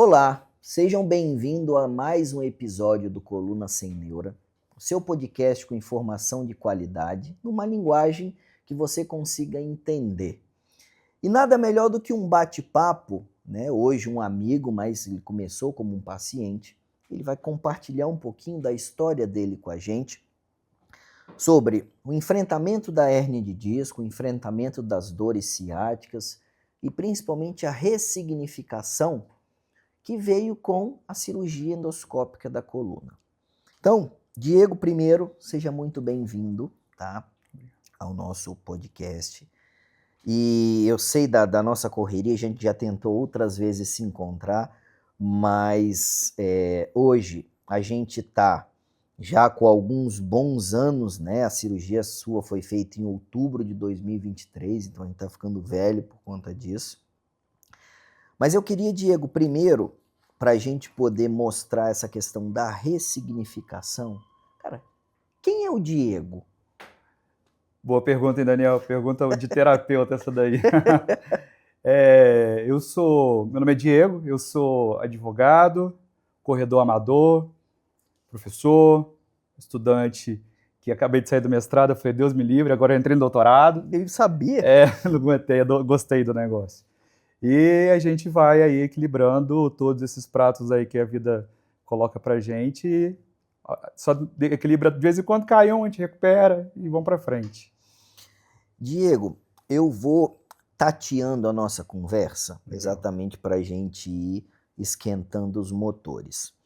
Olá, sejam bem-vindos a mais um episódio do Coluna Sem Neura, o seu podcast com informação de qualidade, numa linguagem que você consiga entender. E nada melhor do que um bate-papo, né? Hoje um amigo, mas ele começou como um paciente, ele vai compartilhar um pouquinho da história dele com a gente, sobre o enfrentamento da hérnia de disco, o enfrentamento das dores ciáticas e principalmente a ressignificação que veio com a cirurgia endoscópica da coluna. Então, Diego, primeiro, seja muito bem-vindo, tá, ao nosso podcast. E eu sei da nossa correria, a gente já tentou outras vezes se encontrar, mas hoje a gente está já com alguns bons anos, né? A cirurgia sua foi feita em outubro de 2023, então a gente está ficando velho por conta disso. Mas eu queria, Diego, primeiro, para a gente poder mostrar essa questão da ressignificação, cara, quem é o Diego? Boa pergunta, hein, Daniel? Pergunta de terapeuta essa daí. Meu nome é Diego, eu sou advogado, corredor amador, professor, estudante que acabei de sair do mestrado, eu falei, Deus me livre, agora eu entrei no doutorado. Eu sabia. Não aguentei, gostei do negócio. E a gente vai aí equilibrando todos esses pratos aí que a vida coloca pra gente, só equilibra, de vez em quando cai um, a gente recupera e vamos pra frente. Diego, eu vou tateando a nossa conversa exatamente para a gente ir esquentando os motores.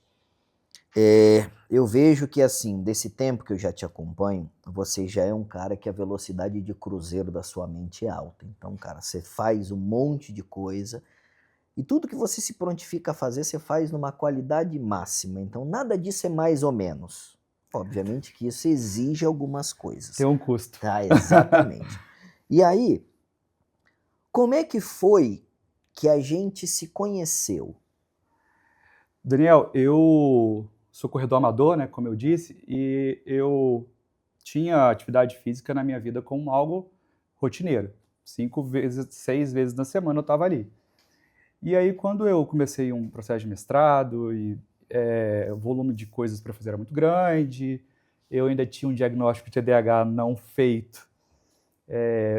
Eu vejo que, assim, desse tempo que eu já te acompanho, você já é um cara que a velocidade de cruzeiro da sua mente é alta. Então, cara, você faz um monte de coisa e tudo que você se prontifica a fazer, você faz numa qualidade máxima. Então, nada disso é mais ou menos. Obviamente que isso exige algumas coisas. Tem um custo. Tá, exatamente. E aí, como é que foi que a gente se conheceu? Daniel, eu sou corredor amador, né, como eu disse, e eu tinha atividade física na minha vida como algo rotineiro. 6 vezes na semana eu estava ali. E aí, quando eu comecei um processo de mestrado, e o volume de coisas para fazer era muito grande, eu ainda tinha um diagnóstico de TDAH não feito.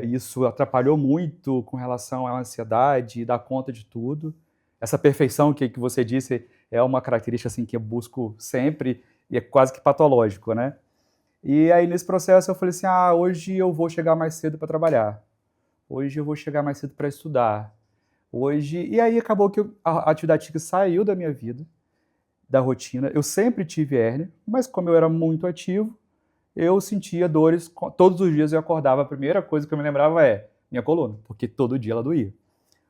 Isso atrapalhou muito com relação à ansiedade, dar conta de tudo. Essa perfeição que você disse é uma característica assim, que eu busco sempre e é quase que patológico, né? E aí, nesse processo, eu falei assim, hoje eu vou chegar mais cedo para trabalhar. Hoje eu vou chegar mais cedo para estudar. E aí acabou que a atividade física saiu da minha vida, da rotina. Eu sempre tive hérnia, mas como eu era muito ativo, eu sentia dores, todos os dias eu acordava, a primeira coisa que eu me lembrava é minha coluna, porque todo dia ela doía.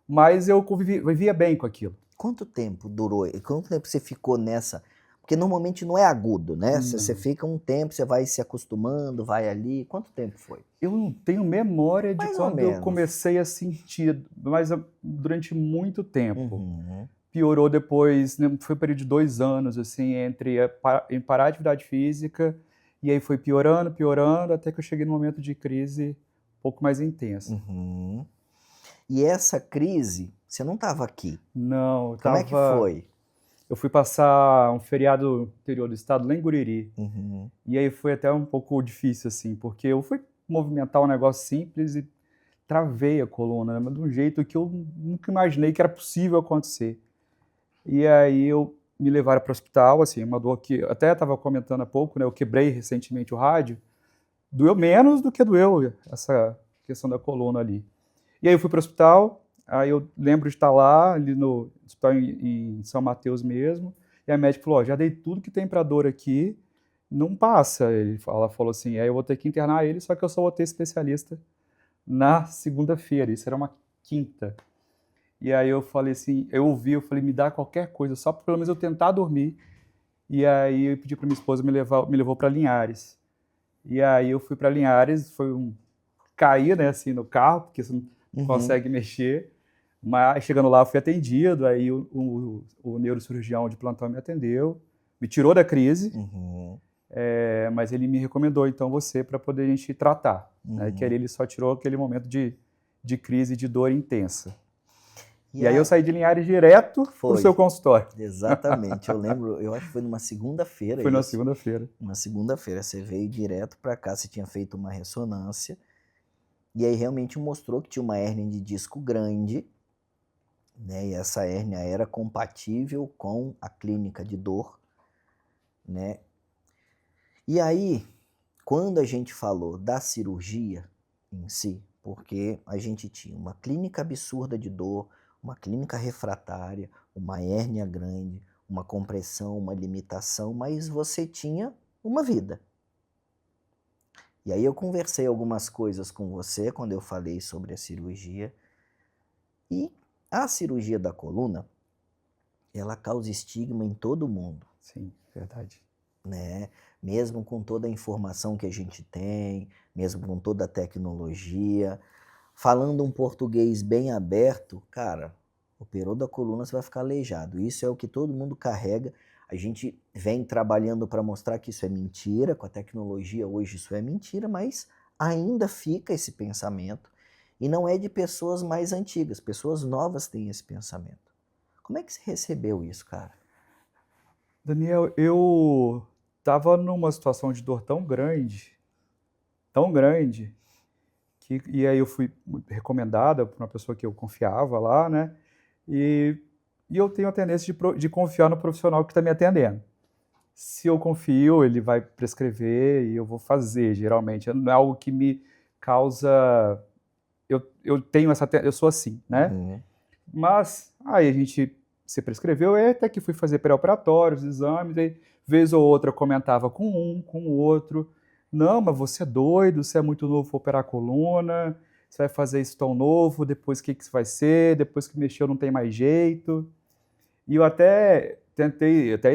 Mas eu vivia bem com aquilo. Quanto tempo durou? Quanto tempo você ficou nessa? Porque normalmente não é agudo, né? Você fica um tempo, você vai se acostumando, vai ali. Quanto tempo foi? Eu não tenho memória de Mais ou quando eu menos. comecei a sentir, mas durante muito tempo. Uhum. Piorou depois, né, foi um período de 2 anos, assim, entre em parar a atividade física, e aí foi piorando, até que eu cheguei num momento de crise um pouco mais intensa. Uhum. E essa crise, você não estava aqui. Não, eu Como é que foi? Eu fui passar um feriado no interior do estado, lá em Guriri. Uhum. E aí foi até um pouco difícil, assim, porque eu fui movimentar um negócio simples e travei a coluna, mas de um jeito que eu nunca imaginei que era possível acontecer. E aí me levaram para o hospital, assim, uma dor que até estava comentando há pouco, né? Eu quebrei recentemente o rádio, doeu menos do que doeu essa questão da coluna ali. E aí eu fui para o hospital, aí eu lembro de estar lá, ali no hospital em São Mateus mesmo, e a médica falou, já dei tudo que tem para dor aqui, não passa. Ela falou assim, aí eu vou ter que internar ele, só que eu só vou ter especialista na segunda-feira, isso era uma quinta. E aí eu falei assim, eu falei, me dá qualquer coisa, só para pelo menos eu tentar dormir. E aí eu pedi para minha esposa me levou para Linhares. E aí eu fui para Linhares, caí, né, assim, no carro, porque você não consegue mexer. Mas chegando lá, eu fui atendido, aí o neurocirurgião de plantão me atendeu, me tirou da crise, mas ele me recomendou, então, você para poder a gente tratar. Né, que ali ele só tirou aquele momento de crise, de dor intensa. E aí eu saí de Linhares direto pro seu consultório. Exatamente. Eu lembro, eu acho que foi numa segunda-feira. Foi na segunda-feira. Uma segunda-feira. Você veio direto para cá, você tinha feito uma ressonância. E aí realmente mostrou que tinha uma hérnia de disco grande, né? E essa hérnia era compatível com a clínica de dor, né? E aí, quando a gente falou da cirurgia em si, porque a gente tinha uma clínica absurda de dor, uma clínica refratária, uma hérnia grande, uma compressão, uma limitação, mas você tinha uma vida. E aí eu conversei algumas coisas com você quando eu falei sobre a cirurgia. E a cirurgia da coluna, ela causa estigma em todo mundo. Sim, verdade. Né? Mesmo com toda a informação que a gente tem, mesmo com toda a tecnologia, falando um português bem aberto, cara, operou da coluna, você vai ficar aleijado. Isso é o que todo mundo carrega. A gente vem trabalhando para mostrar que isso é mentira, com a tecnologia hoje isso é mentira, mas ainda fica esse pensamento. E não é de pessoas mais antigas, pessoas novas têm esse pensamento. Como é que você recebeu isso, cara? Daniel, eu estava numa situação de dor tão grande, e aí eu fui recomendada por uma pessoa que eu confiava lá, né? E eu tenho a tendência de confiar no profissional que está me atendendo. Se eu confio, ele vai prescrever e eu vou fazer, geralmente. Não é algo que me causa... Eu sou assim, né? Uhum. Mas aí a gente se prescreveu, e até que fui fazer pré-operatórios, exames, aí vez ou outra eu comentava com um, com o outro. Não, mas você é doido, você é muito novo para operar a coluna, você vai fazer isso tão novo, depois o que isso vai ser, depois que mexeu não tem mais jeito. E eu até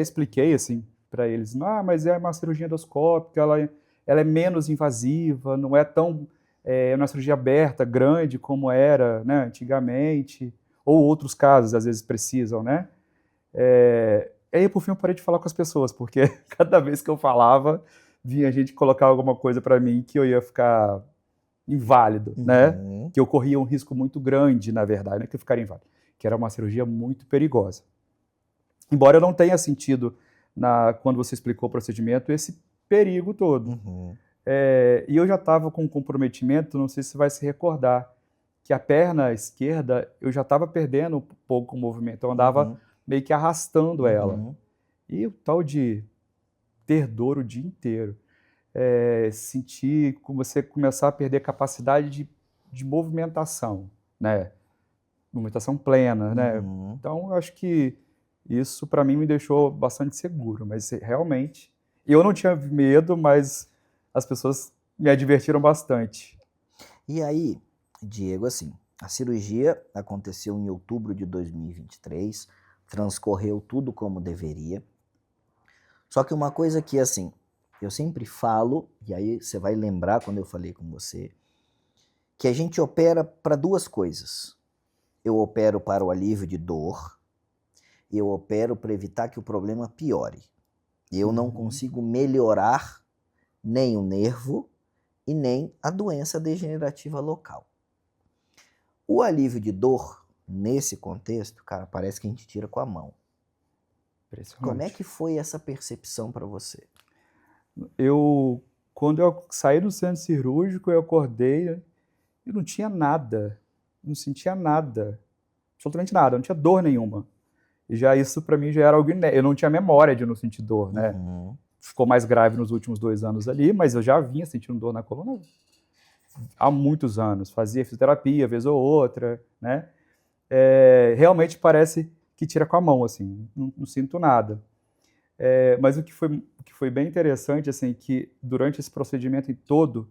expliquei assim para eles, mas é uma cirurgia endoscópica, ela é menos invasiva, não é tão, é uma cirurgia aberta, grande como era, né, antigamente, ou outros casos às vezes precisam, né? Aí por fim eu parei de falar com as pessoas, porque cada vez que eu falava, vinha gente colocar alguma coisa para mim que eu ia ficar inválido, né? Que eu corria um risco muito grande, na verdade, não é que eu ficaria inválido, que era uma cirurgia muito perigosa. Embora eu não tenha sentido, quando você explicou o procedimento, esse perigo todo. E eu já estava com um comprometimento, não sei se você vai se recordar, que a perna esquerda, eu já estava perdendo um pouco o movimento, eu andava meio que arrastando ela. E o tal de ter dor o dia inteiro, sentir você começar a perder capacidade de movimentação, né? Movimentação plena, né? Então, eu acho que isso, para mim, me deixou bastante seguro, mas realmente, eu não tinha medo, mas as pessoas me advertiram bastante. E aí, Diego, assim, a cirurgia aconteceu em outubro de 2023, transcorreu tudo como deveria. Só que uma coisa que, assim, eu sempre falo, e aí você vai lembrar quando eu falei com você, que a gente opera para duas coisas. Eu opero para o alívio de dor, eu opero para evitar que o problema piore. Eu não consigo melhorar nem o nervo e nem a doença degenerativa local. O alívio de dor, nesse contexto, cara, parece que a gente tira com a mão. Como é que foi essa percepção para você? Quando eu saí do centro cirúrgico, eu acordei e não tinha nada, não sentia nada, absolutamente nada, não tinha dor nenhuma. E já isso para mim já era algo inédito, eu não tinha memória de não sentir dor, né? Ficou mais grave nos últimos 2 anos ali, mas eu já vinha sentindo dor na coluna há muitos anos, fazia fisioterapia vez ou outra, né? Realmente parece que tira com a mão, assim, não sinto nada. Mas o que foi bem interessante, assim, que durante esse procedimento todo,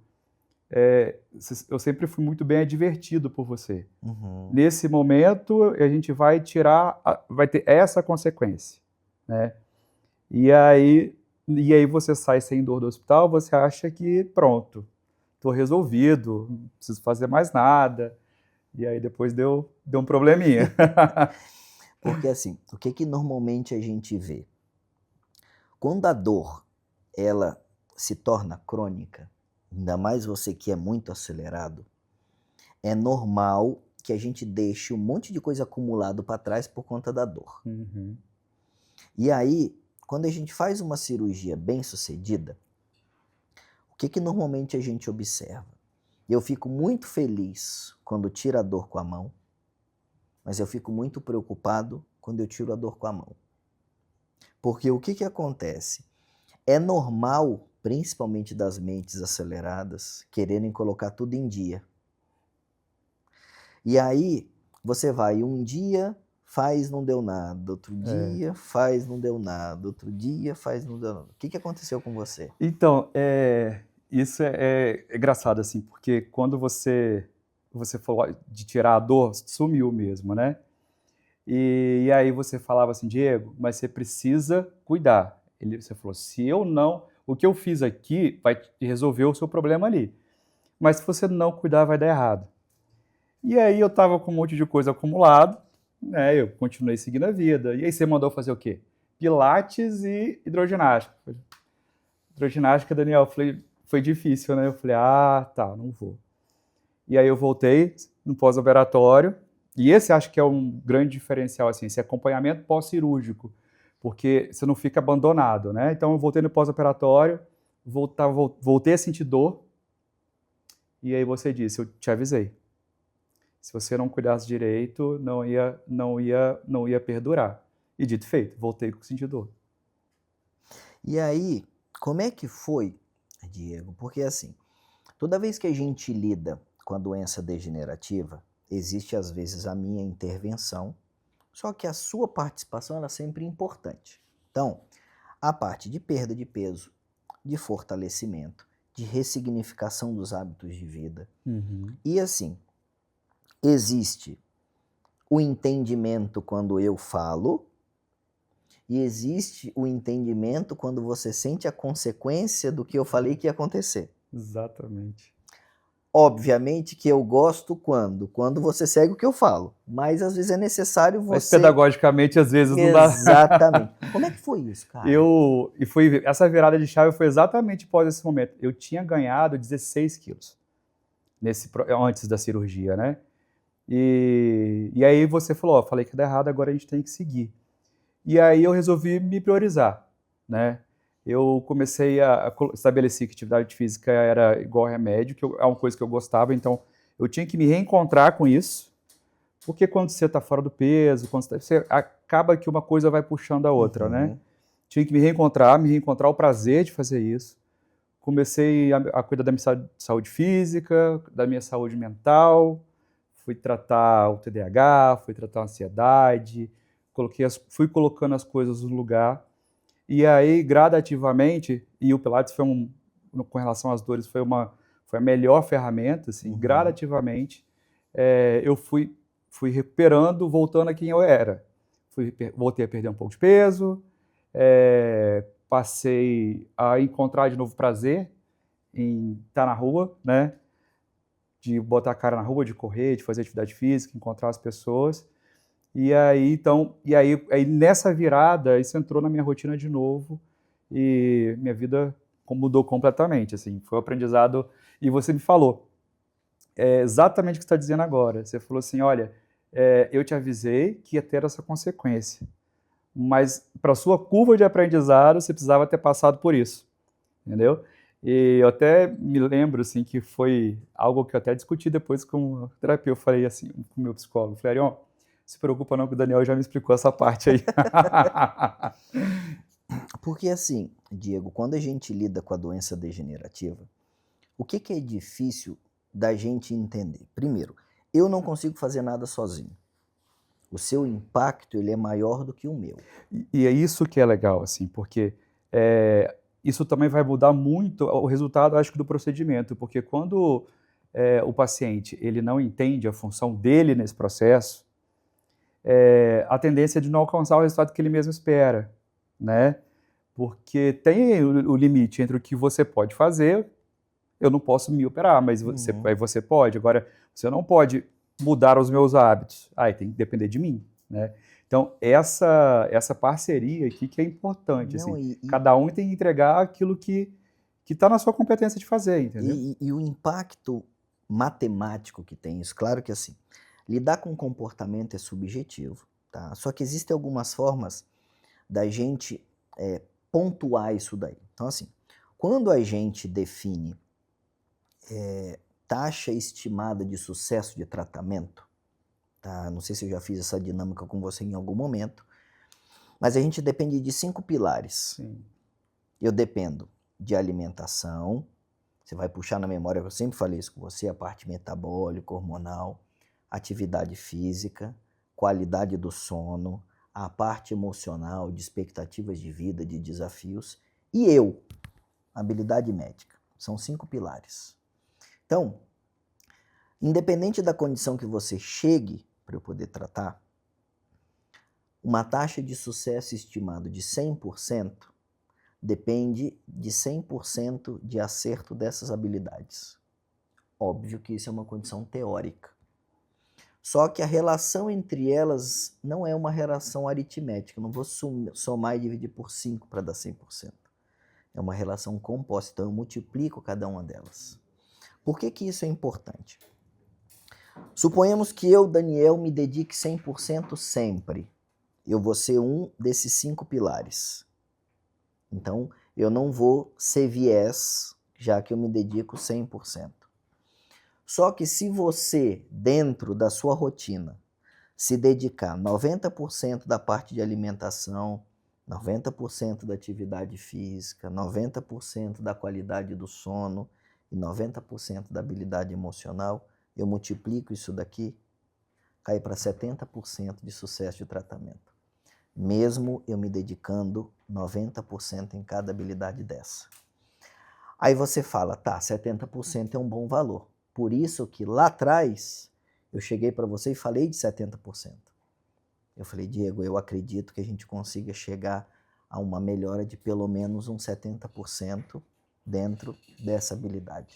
eu sempre fui muito bem advertido por você. Nesse momento, a gente vai ter essa consequência, né? E aí você sai sem dor do hospital, você acha que pronto, estou resolvido, não preciso fazer mais nada. E aí depois deu um probleminha. Porque assim, o que normalmente a gente vê? Quando a dor, ela se torna crônica, ainda mais você que é muito acelerado, é normal que a gente deixe um monte de coisa acumulado para trás por conta da dor. Uhum. E aí, quando a gente faz uma cirurgia bem sucedida, o que normalmente a gente observa? Eu fico muito feliz quando tiro a dor com a mão, mas eu fico muito preocupado quando eu tiro a dor com a mão. Porque o que acontece? É normal, principalmente das mentes aceleradas, quererem colocar tudo em dia. E aí, você vai um dia, faz, não deu nada, outro dia, faz, não deu nada, outro dia, faz, não deu nada. O que aconteceu com você? Então, isso é engraçado, assim, porque quando você falou de tirar a dor, sumiu mesmo, né? E aí você falava assim, Diego, mas você precisa cuidar. Você falou, se eu não... O que eu fiz aqui vai resolver o seu problema ali. Mas se você não cuidar, vai dar errado. E aí eu tava com um monte de coisa acumulado, né? Eu continuei seguindo a vida. E aí você mandou fazer o quê? Pilates e hidroginástica. Hidroginástica, Daniel, foi difícil, né? Eu falei, tá, não vou. E aí eu voltei no pós-operatório, e esse acho que é um grande diferencial, assim, esse acompanhamento pós-cirúrgico, porque você não fica abandonado, né? Então eu voltei no pós-operatório, voltei a sentir dor, e aí você disse, eu te avisei. Se você não cuidasse direito, não ia perdurar. E dito e feito, voltei com sentir dor. E aí, como é que foi, Diego? Porque assim, toda vez que a gente lida com a doença degenerativa, existe às vezes a minha intervenção, só que a sua participação ela é sempre importante. Então, a parte de perda de peso, de fortalecimento, de ressignificação dos hábitos de vida. Uhum. E assim, existe o entendimento quando eu falo, e existe o entendimento quando você sente a consequência do que eu falei que ia acontecer. Exatamente. Obviamente que eu gosto quando você segue o que eu falo, mas às vezes é necessário você... Mas pedagogicamente, às vezes, não dá. Exatamente. Como é que foi isso, cara? Essa virada de chave foi exatamente após esse momento. Eu tinha ganhado 16 quilos antes da cirurgia, né? E aí você falou, falei que dá errado, agora a gente tem que seguir. E aí eu resolvi me priorizar, né? Eu comecei a estabelecer que atividade física era igual remédio, que é uma coisa que eu gostava, então eu tinha que me reencontrar com isso, porque quando você está fora do peso, você acaba que uma coisa vai puxando a outra, né? Tinha que me reencontrar o prazer de fazer isso. Comecei a cuidar da minha saúde física, da minha saúde mental, fui tratar o TDAH, fui tratar a ansiedade, fui colocando as coisas no lugar. E aí, gradativamente, e o Pilates com relação às dores, foi a melhor ferramenta, assim, gradativamente, eu fui recuperando, voltando a quem eu era. Voltei a perder um pouco de peso, passei a encontrar de novo prazer em estar na rua, né? De botar a cara na rua, de correr, de fazer atividade física, encontrar as pessoas. E aí nessa virada, isso entrou na minha rotina de novo e minha vida mudou completamente, assim, foi um aprendizado. E você me falou exatamente o que você está dizendo agora. Você falou assim, olha, eu te avisei que ia ter essa consequência, mas para a sua curva de aprendizado, você precisava ter passado por isso, entendeu? E eu até me lembro, assim, que foi algo que eu até discuti depois com a terapia. Eu falei assim, com o meu psicólogo, falei, Arion, se preocupa não, que o Daniel já me explicou essa parte aí. Porque assim, Diego, quando a gente lida com a doença degenerativa, o que é difícil da gente entender? Primeiro, eu não consigo fazer nada sozinho. O seu impacto ele é maior do que o meu. E é isso que é legal, assim, porque isso também vai mudar muito o resultado, acho que, do procedimento, porque quando o paciente ele não entende a função dele nesse processo, a tendência é de não alcançar o resultado que ele mesmo espera, né? Porque tem o limite entre o que você pode fazer, eu não posso me operar, mas você pode. Agora, você não pode mudar os meus hábitos. Aí tem que depender de mim, né? Então, essa parceria aqui que é importante, Não, assim. Cada um tem que entregar aquilo que está na sua competência de fazer, entendeu? E o impacto matemático que tem isso, claro que assim, lidar com comportamento é subjetivo, tá? Só que existem algumas formas da gente pontuar isso daí. Então, assim, quando a gente define taxa estimada de sucesso de tratamento, tá? Não sei se eu já fiz essa dinâmica com você em algum momento, mas a gente depende de 5 pilares. Sim. Eu dependo de alimentação, você vai puxar na memória, eu sempre falei isso com você, a parte metabólica, hormonal, atividade física, qualidade do sono, a parte emocional, de expectativas de vida, de desafios, e habilidade médica. São 5 pilares. Então, independente da condição que você chegue para eu poder tratar, uma taxa de sucesso estimado de 100% depende de 100% de acerto dessas habilidades. Óbvio que isso é uma condição teórica. Só que a relação entre elas não é uma relação aritmética. Eu não vou somar e dividir por 5 para dar 100%. É uma relação composta, então eu multiplico cada uma delas. Por que isso é importante? Suponhamos que eu, Daniel, me dedique 100% sempre. Eu vou ser um desses 5 pilares. Então, eu não vou ser viés, já que eu me dedico 100%. Só que se você, dentro da sua rotina, se dedicar 90% da parte de alimentação, 90% da atividade física, 90% da qualidade do sono e 90% da habilidade emocional, eu multiplico isso daqui, cai para 70% de sucesso de tratamento. Mesmo eu me dedicando 90% em cada habilidade dessa. Aí você fala, tá, 70% é um bom valor. Por isso que lá atrás eu cheguei para você e falei de 70%. Eu falei, Diego, eu acredito que a gente consiga chegar a uma melhora de pelo menos uns 70% dentro dessa habilidade.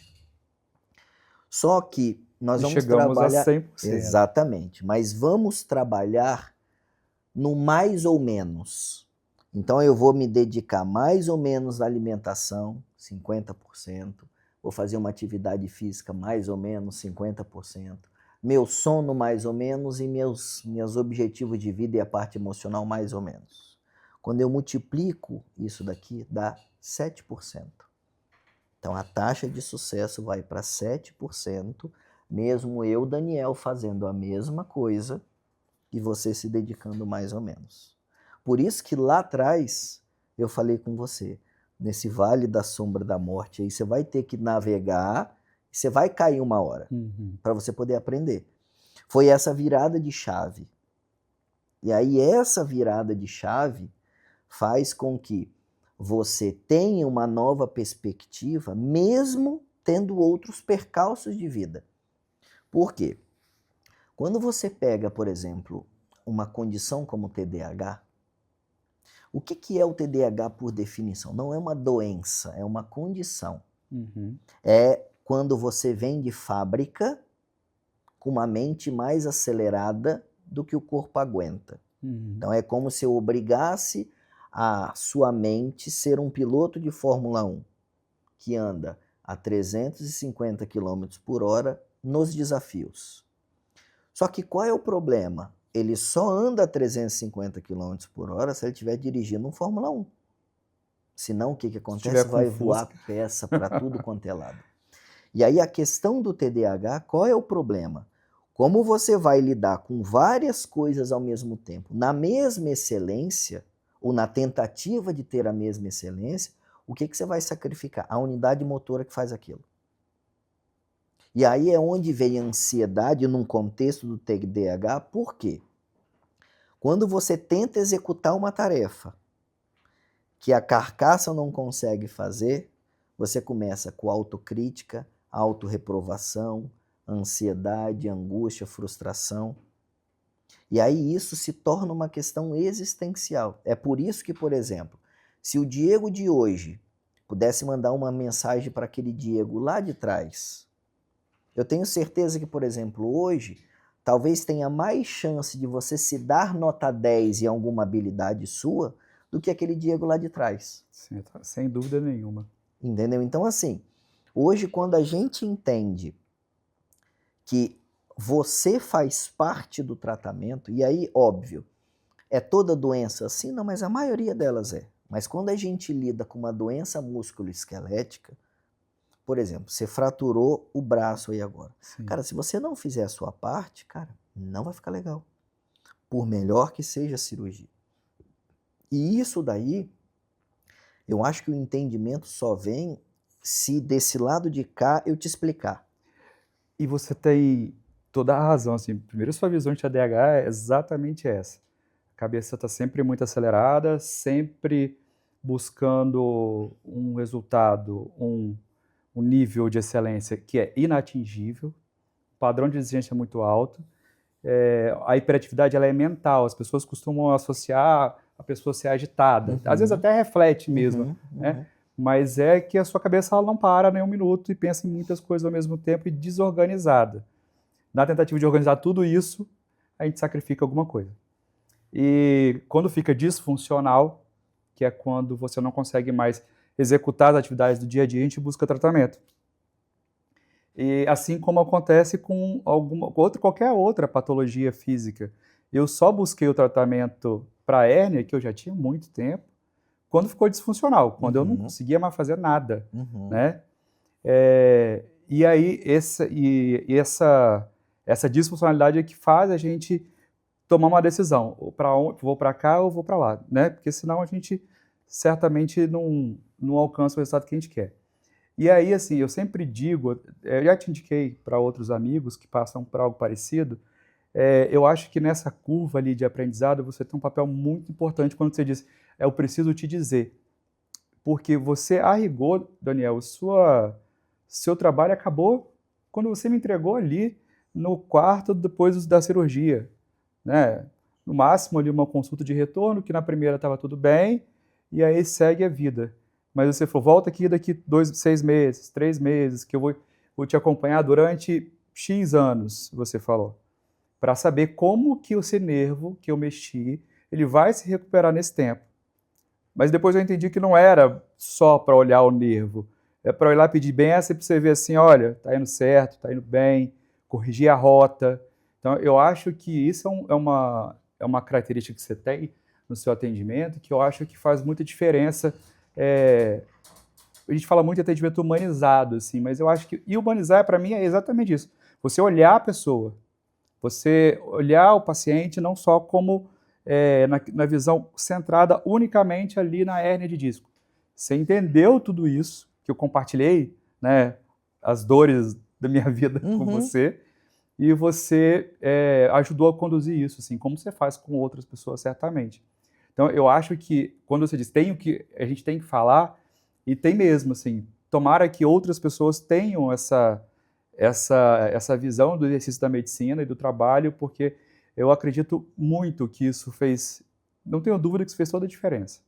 Só que nós vamos trabalhar... Chegamos a 100%. Exatamente, mas vamos trabalhar no mais ou menos. Então eu vou me dedicar mais ou menos à alimentação, 50%. Vou fazer uma atividade física mais ou menos, 50%. Meu sono mais ou menos e meus objetivos de vida e a parte emocional mais ou menos. Quando eu multiplico isso daqui, dá 7%. Então a taxa de sucesso vai para 7%, mesmo eu, Daniel, fazendo a mesma coisa e você se dedicando mais ou menos. Por isso que lá atrás eu falei com você, nesse vale da sombra da morte, aí você vai ter que navegar, você vai cair uma hora, para você poder aprender. Foi essa virada de chave. E aí essa virada de chave faz com que você tenha uma nova perspectiva, mesmo tendo outros percalços de vida. Por quê? Quando você pega, por exemplo, uma condição como o TDAH, o que é o TDAH por definição? Não é uma doença, é uma condição. É quando você vem de fábrica com uma mente mais acelerada do que o corpo aguenta. Então é como se eu obrigasse a sua mente a ser um piloto de Fórmula 1 que anda a 350 km por hora nos desafios. Só que qual é o problema? Ele só anda a 350 km por hora se ele estiver dirigindo um Fórmula 1. Senão, o que acontece? Vai voar peça para tudo quanto é lado. E aí a questão do TDAH, qual é o problema? Como você vai lidar com várias coisas ao mesmo tempo, na mesma excelência, ou na tentativa de ter a mesma excelência, o que você vai sacrificar? A unidade motora que faz aquilo. E aí é onde vem a ansiedade num contexto do TDAH. Por quê? Quando você tenta executar uma tarefa que a carcaça não consegue fazer, você começa com autocrítica, autorreprovação, ansiedade, angústia, frustração. E aí isso se torna uma questão existencial. É por isso que, por exemplo, se o Diego de hoje pudesse mandar uma mensagem para aquele Diego lá de trás, eu tenho certeza que, por exemplo, hoje, talvez tenha mais chance de você se dar nota 10 em alguma habilidade sua do que aquele Diego lá de trás. Sim, sem dúvida nenhuma. Entendeu? Então, assim, hoje quando a gente entende que você faz parte do tratamento, e aí, óbvio, é toda doença assim? Não, mas a maioria delas é. Mas quando a gente lida com uma doença musculoesquelética, por exemplo, você fraturou o braço aí agora. Sim. Cara, se você não fizer a sua parte, cara, não vai ficar legal. Por melhor que seja a cirurgia. E isso daí, eu acho que o entendimento só vem se desse lado de cá eu te explicar. E você tem toda a razão, assim, primeiro sua visão de TDAH é exatamente essa. A cabeça está sempre muito acelerada, sempre buscando um resultado, um nível de excelência que é inatingível, o padrão de exigência é muito alto, a hiperatividade ela é mental, as pessoas costumam associar a pessoa ser agitada, às vezes até reflete mesmo, né? Mas é que a sua cabeça ela não para nem um minuto e pensa em muitas coisas ao mesmo tempo e desorganizada. Na tentativa de organizar tudo isso, a gente sacrifica alguma coisa. E quando fica disfuncional, que é quando você não consegue mais executar as atividades do dia a dia, a gente busca tratamento. E assim como acontece com qualquer outra patologia física. Eu só busquei o tratamento para hérnia, que eu já tinha muito tempo, quando ficou disfuncional, quando eu não conseguia mais fazer nada, né? E aí essa disfuncionalidade é que faz a gente tomar uma decisão, ou vou para cá ou vou para lá, né? Porque senão a gente certamente não alcança o resultado que a gente quer. E aí, assim, eu sempre digo, eu já te indiquei para outros amigos que passam por algo parecido, eu acho que nessa curva ali de aprendizado você tem um papel muito importante quando você diz, eu preciso te dizer. Porque você, a rigor, Daniel, seu trabalho acabou quando você me entregou ali no quarto depois da cirurgia, né? No máximo ali uma consulta de retorno, que na primeira estava tudo bem, e aí segue a vida. Mas você falou, volta aqui daqui 6 meses, 3 meses, que eu vou te acompanhar durante X anos, você falou, para saber como que esse nervo que eu mexi, ele vai se recuperar nesse tempo. Mas depois eu entendi que não era só para olhar o nervo, é para olhar, pedir benção e para você ver assim, olha, tá indo certo, tá indo bem, corrigir a rota. Então, eu acho que isso é uma característica que você tem no seu atendimento, que eu acho que faz muita diferença. A gente fala muito de atendimento humanizado, assim, mas eu acho que... E humanizar, para mim, é exatamente isso. Você olhar a pessoa, você olhar o paciente não só como na visão centrada unicamente ali na hérnia de disco. Você entendeu tudo isso, que eu compartilhei, né, as dores da minha vida com você, e você ajudou a conduzir isso, assim, como você faz com outras pessoas, certamente. Então, eu acho que, quando você diz, a gente tem que falar, e tem mesmo, assim, tomara que outras pessoas tenham essa visão do exercício da medicina e do trabalho, porque eu acredito muito que isso fez, não tenho dúvida que isso fez toda a diferença.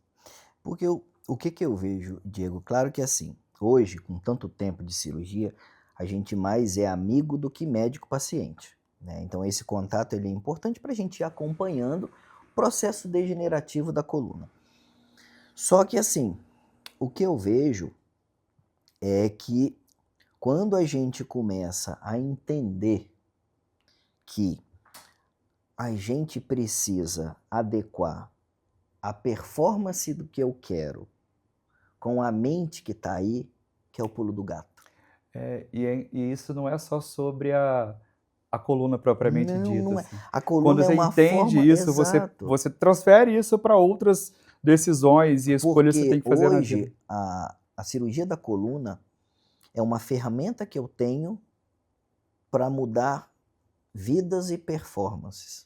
Porque o que eu vejo, Diego, claro que assim, hoje, com tanto tempo de cirurgia, a gente mais é amigo do que médico-paciente, né? Então esse contato ele é importante para a gente ir acompanhando o processo degenerativo da coluna. Só que assim, o que eu vejo é que quando a gente começa a entender que a gente precisa adequar a performance do que eu quero com a mente que está aí, que é o pulo do gato. E isso não é só sobre a coluna propriamente Não, dita. não é. Assim. A coluna Quando é você uma entende forma... isso, Exato. você transfere isso para outras decisões e escolhas que você tem Porque que fazer na vida. hoje a cirurgia da coluna é uma ferramenta que eu tenho para mudar vidas e performances.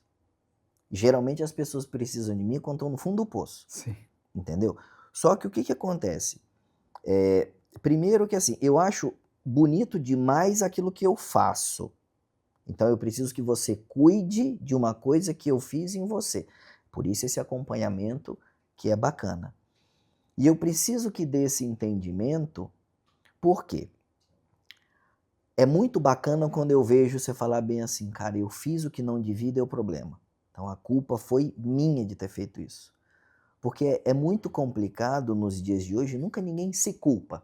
Geralmente as pessoas precisam de mim quando estão no fundo do poço. Sim. Entendeu? Só que o que acontece? Primeiro que assim, eu acho bonito demais aquilo que eu faço. Então eu preciso que você cuide de uma coisa que eu fiz em você. Por isso esse acompanhamento que é bacana. E eu preciso que dê esse entendimento, por quê? É muito bacana quando eu vejo você falar bem assim, cara, eu fiz o que não devia, deu problema. Então a culpa foi minha de ter feito isso. Porque é muito complicado nos dias de hoje, nunca ninguém se culpa.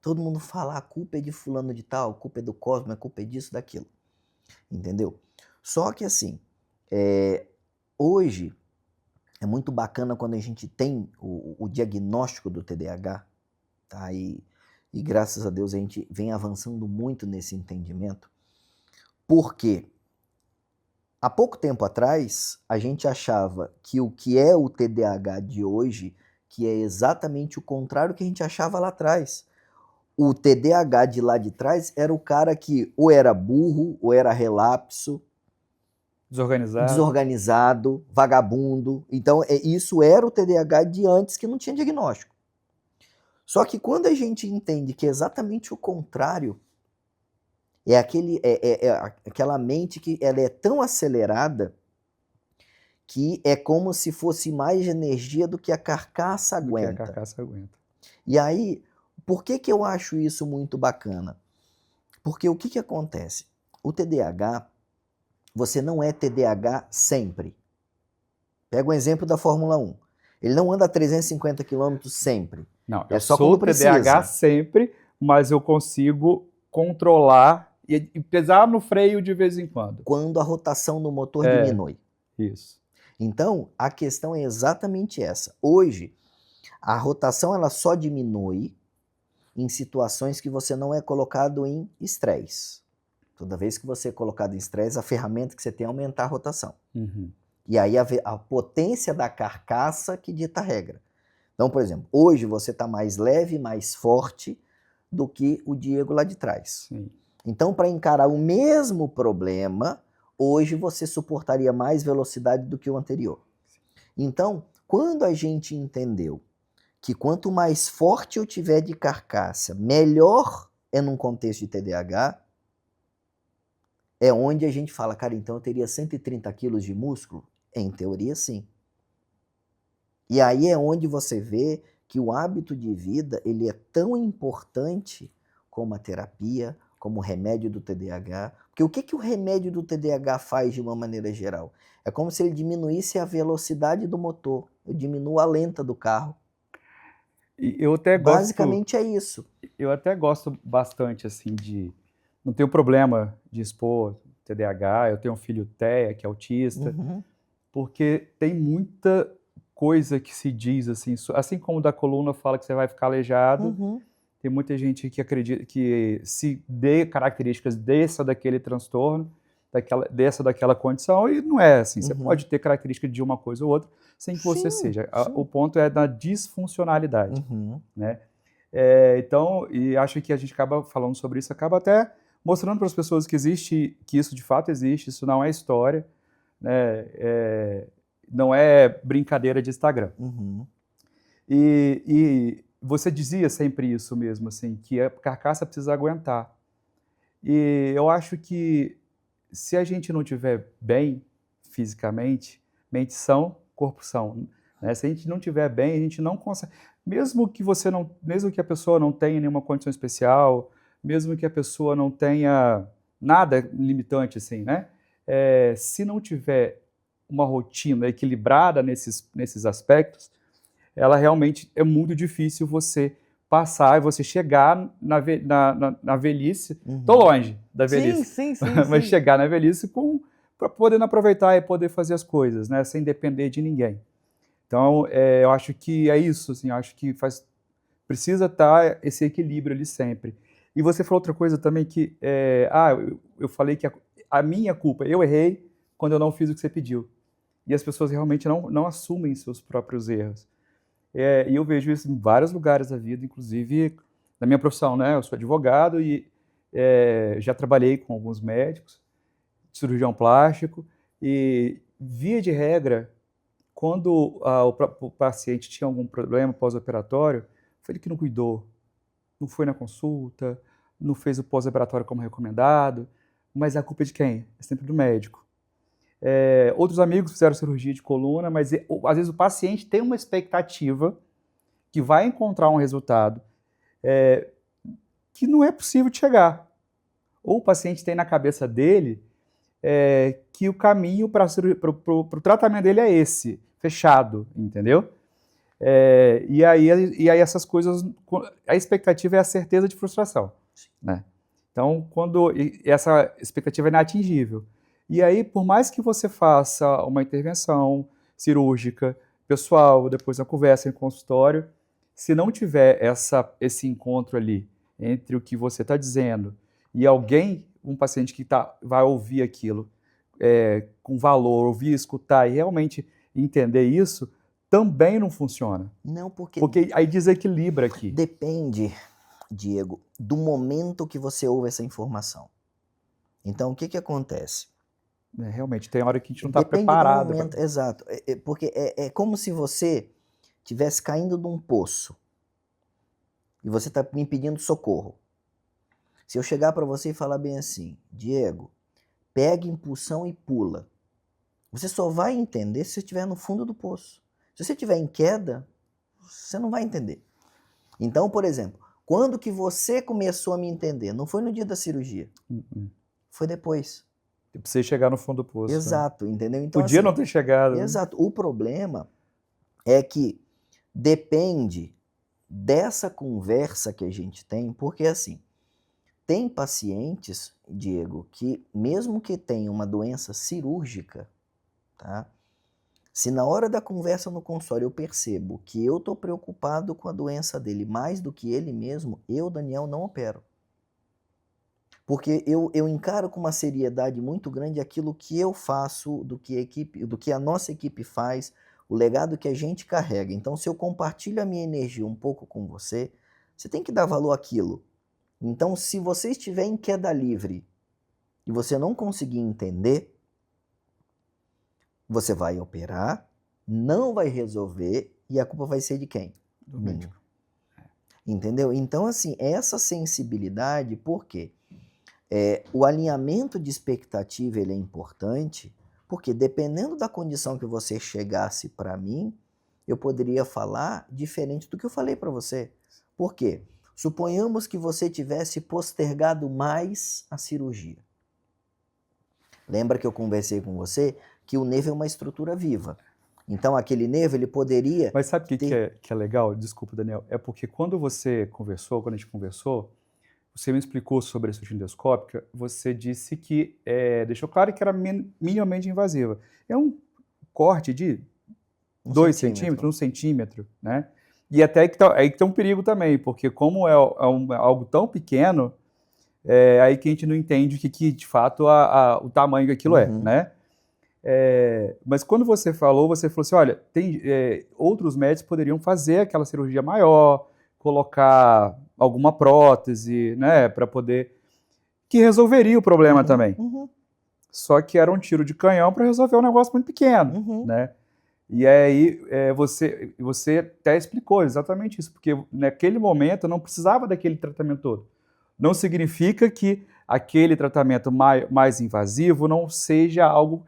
Todo mundo fala, a culpa é de fulano de tal, a culpa é do Cosmo, a culpa é disso, daquilo. entendeu? Só que assim, hoje é muito bacana quando a gente tem o diagnóstico do TDAH, tá? E graças a Deus a gente vem avançando muito nesse entendimento, porque há pouco tempo atrás a gente achava que o que é o TDAH de hoje, que é exatamente o contrário que a gente achava lá atrás. O TDAH de lá de trás era o cara que ou era burro, ou era relapso, desorganizado, vagabundo. Então, isso era o TDAH de antes, que não tinha diagnóstico. Só que quando a gente entende que é exatamente o contrário, é aquela mente que ela é tão acelerada que é como se fosse mais energia do que a carcaça aguenta. E aí, por que eu acho isso muito bacana? Porque o que acontece? O TDAH, você não é TDAH sempre. Pega o exemplo da Fórmula 1. Ele não anda a 350 km sempre. Não, eu só sou TDAH sempre, mas eu consigo controlar e pesar no freio de vez em quando. Quando a rotação do motor diminui. Isso. Então, a questão é exatamente essa. Hoje, a rotação ela só diminui em situações que você não é colocado em estresse. Toda vez que você é colocado em estresse, a ferramenta que você tem é aumentar a rotação. Uhum. E aí a potência da carcaça que dita a regra. Então, por exemplo, hoje você está mais leve, mais forte do que o Diego lá de trás. Sim. Então, para encarar o mesmo problema, hoje você suportaria mais velocidade do que o anterior. Então, quando a gente entendeu que quanto mais forte eu tiver de carcaça, melhor é num contexto de TDAH, é onde a gente fala, cara, então eu teria 130 quilos de músculo? Em teoria, sim. E aí é onde você vê que o hábito de vida ele é tão importante como a terapia, como o remédio do TDAH. Porque o que o remédio do TDAH faz de uma maneira geral? É como se ele diminuísse a velocidade do motor, eu diminuo a lenta do carro. E eu até basicamente é isso. Eu até gosto bastante assim de... Não tenho problema de expor TDAH, eu tenho um filho TEA, que é autista, porque tem muita coisa que se diz assim como da coluna fala que você vai ficar aleijado, tem muita gente que acredita que se dê características dessa daquele transtorno, daquela condição, e não é assim, você pode ter características de uma coisa ou outra, sem que você seja. O ponto é da disfuncionalidade, né? Então, e acho que a gente acaba falando sobre isso, acaba até mostrando para as pessoas que isso de fato existe, isso não é história, né? Não é brincadeira de Instagram. E você dizia sempre isso mesmo, assim, que a carcaça precisa aguentar. E eu acho que se a gente não estiver bem fisicamente, mente são, corpo são, né? Se a gente não estiver bem, a gente não consegue. Mesmo que a pessoa não tenha nenhuma condição especial, mesmo que a pessoa não tenha nada limitante assim, né? Se não tiver uma rotina equilibrada nesses aspectos, ela realmente é muito difícil você passar e você chegar na velhice. Tô longe da velhice, sim, mas chegar na velhice para poder aproveitar e poder fazer as coisas, né? Sem depender de ninguém. Então, eu acho que é isso, assim, eu acho que precisa estar esse equilíbrio ali sempre. E você falou outra coisa também que, eu falei que a minha culpa, eu errei quando eu não fiz o que você pediu. E as pessoas realmente não assumem seus próprios erros. E eu vejo isso em vários lugares da vida, inclusive na minha profissão, né? Eu sou advogado e já trabalhei com alguns médicos, cirurgião plástico, e via de regra, quando o paciente tinha algum problema pós-operatório, foi ele que não cuidou, não foi na consulta, não fez o pós-operatório como recomendado, mas a culpa é de quem? É sempre do médico. Outros amigos fizeram cirurgia de coluna, mas às vezes o paciente tem uma expectativa que vai encontrar um resultado que não é possível de chegar. Ou o paciente tem na cabeça dele que o caminho para o tratamento dele é esse, fechado, entendeu? E aí essas coisas, a expectativa é a certeza de frustração, né? Então, essa expectativa é inatingível. E aí, por mais que você faça uma intervenção cirúrgica, pessoal, depois uma conversa em consultório, se não tiver esse encontro ali entre o que você está dizendo e um paciente que vai ouvir aquilo com valor, ouvir, escutar e realmente entender isso, também não funciona. Não, porque aí desequilibra aqui. depende, Diego, do momento que você ouve essa informação. Então, o que acontece? Realmente, tem hora que a gente não está Depende preparado. do momento, exato. Porque é como se você estivesse caindo de um poço e você está me pedindo socorro. Se eu chegar para você e falar bem assim, Diego, pega impulsão e pula. Você só vai entender se você estiver no fundo do poço. Se você estiver em queda, você não vai entender. Então, por exemplo, quando que você começou a me entender? Não foi no dia da cirurgia. Foi depois. Pra você chegar no fundo do poço. Exato, né? Entendeu? Então, Podia assim, não ter chegado. Exato. O problema é que depende dessa conversa que a gente tem, porque assim, tem pacientes, Diego, que mesmo que tenham uma doença cirúrgica, tá? Se na hora da conversa no consultório eu percebo que eu estou preocupado com a doença dele mais do que ele mesmo, eu, Daniel, não opero. Porque eu encaro com uma seriedade muito grande aquilo que eu faço, do que a nossa equipe faz, o legado que a gente carrega. Então, se eu compartilho a minha energia um pouco com você, você tem que dar valor àquilo. Então, se você estiver em queda livre e você não conseguir entender, você vai operar, não vai resolver e a culpa vai ser de quem? Do médico. Entendeu? Então, assim, essa sensibilidade, por quê? O alinhamento de expectativa ele é importante, porque dependendo da condição que você chegasse para mim, eu poderia falar diferente do que eu falei para você. Por quê? Suponhamos que você tivesse postergado mais a cirurgia. Lembra que eu conversei com você que o nervo é uma estrutura viva. Então, aquele nervo, ele poderia... Mas sabe o que é legal? Desculpa, Daniel. É porque quando a gente conversou, você me explicou sobre a cirurgia endoscópica, você disse que, deixou claro que era minimamente invasiva. É um corte de 2 centímetros, 1 centímetro, né? E até aí que tá um perigo também, porque como é algo tão pequeno, aí que a gente não entende que de fato o tamanho que aquilo é, né? Mas quando você falou assim, olha, outros médicos poderiam fazer aquela cirurgia maior, colocar alguma prótese, né, para poder... que resolveria o problema também. Só que era um tiro de canhão para resolver um negócio muito pequeno, né? E aí você até explicou exatamente isso, porque naquele momento não precisava daquele tratamento todo. Não significa que aquele tratamento mais invasivo não seja algo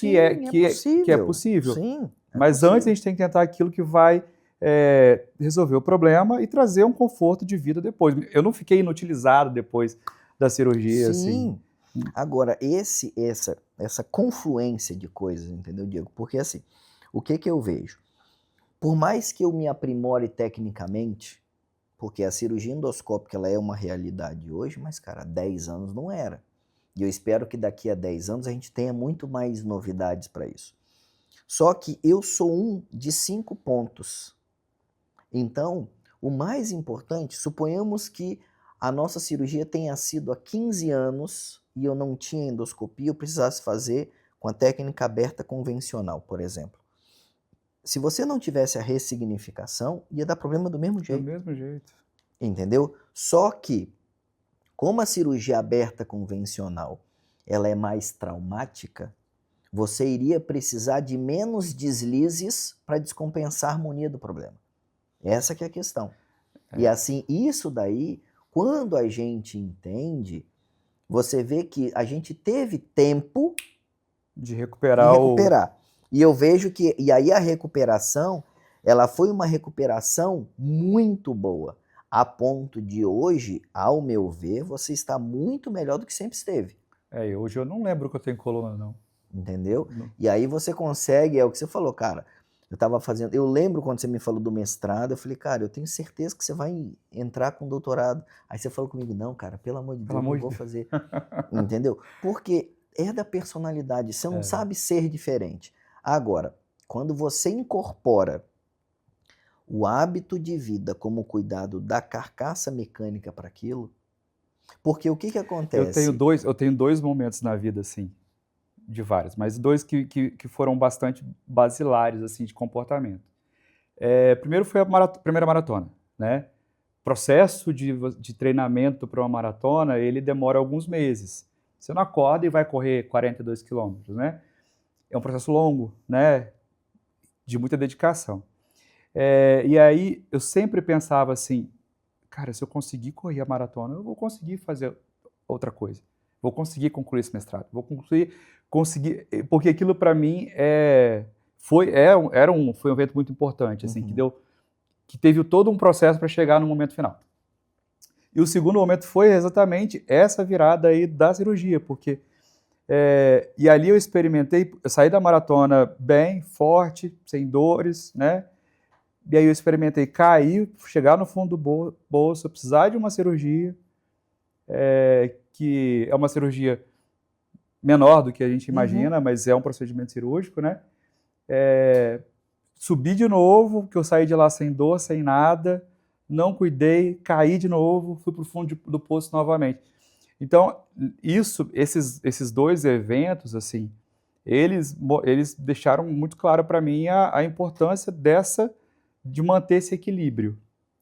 que é possível. Sim, Mas antes a gente tem que tentar aquilo que vai resolver o problema e trazer um conforto de vida depois. Eu não fiquei inutilizado depois da cirurgia. Sim. Assim. Agora, essa confluência de coisas, entendeu, Diego? Porque assim, o que eu vejo? Por mais que eu me aprimore tecnicamente, porque a cirurgia endoscópica ela é uma realidade hoje, mas, cara, há 10 anos não era. E eu espero que daqui a 10 anos a gente tenha muito mais novidades para isso. Só que eu sou um de 5 pontos. Então, o mais importante, suponhamos que a nossa cirurgia tenha sido há 15 anos e eu não tinha endoscopia, eu precisasse fazer com a técnica aberta convencional, por exemplo. Se você não tivesse a ressignificação, ia dar problema do mesmo jeito. Do mesmo jeito. Entendeu? Só que, como a cirurgia aberta convencional ela é mais traumática, você iria precisar de menos deslizes para descompensar a harmonia do problema. Essa que é a questão. E assim, isso daí, quando a gente entende, você vê que a gente teve tempo de recuperar. E eu vejo que, e aí a recuperação, ela foi uma recuperação muito boa, a ponto de hoje, ao meu ver, você está muito melhor do que sempre esteve. Hoje eu não lembro que eu tenho coluna, não. Entendeu? Não. E aí você consegue, é o que você falou, cara, Eu lembro quando você me falou do mestrado, eu falei, cara, eu tenho certeza que você vai entrar com doutorado. Aí você falou comigo, não, cara, pelo amor de Pelo Deus, amor não de vou Deus. fazer. Entendeu? Porque é da personalidade, você não É. sabe ser diferente. Agora, quando você incorpora o hábito de vida como o cuidado da carcaça mecânica para aquilo, porque o que Eu acontece? tenho dois momentos na vida, assim, de vários, mas dois que foram bastante basilares, assim, de comportamento. Primeiro foi a primeira maratona, né? O processo de treinamento para uma maratona, ele demora alguns meses. Você não acorda e vai correr 42 quilômetros, né? É um processo longo, né? De muita dedicação. E aí eu sempre pensava assim, cara, se eu conseguir correr a maratona, eu vou conseguir fazer outra coisa. Vou conseguir concluir esse mestrado. Vou conseguir, porque aquilo para mim foi um evento muito importante, assim, que teve todo um processo para chegar no momento final. E o segundo momento foi exatamente essa virada aí da cirurgia, porque e ali eu saí da maratona bem, forte, sem dores, né? E aí eu experimentei cair, chegar no fundo do bolso, precisar de uma cirurgia, que é uma cirurgia menor do que a gente imagina, mas é um procedimento cirúrgico, né? Subi de novo, que eu saí de lá sem dor, sem nada, não cuidei, caí de novo, fui para o fundo do poço novamente. Então, esses dois eventos, assim, eles deixaram muito claro para mim a importância de manter esse equilíbrio.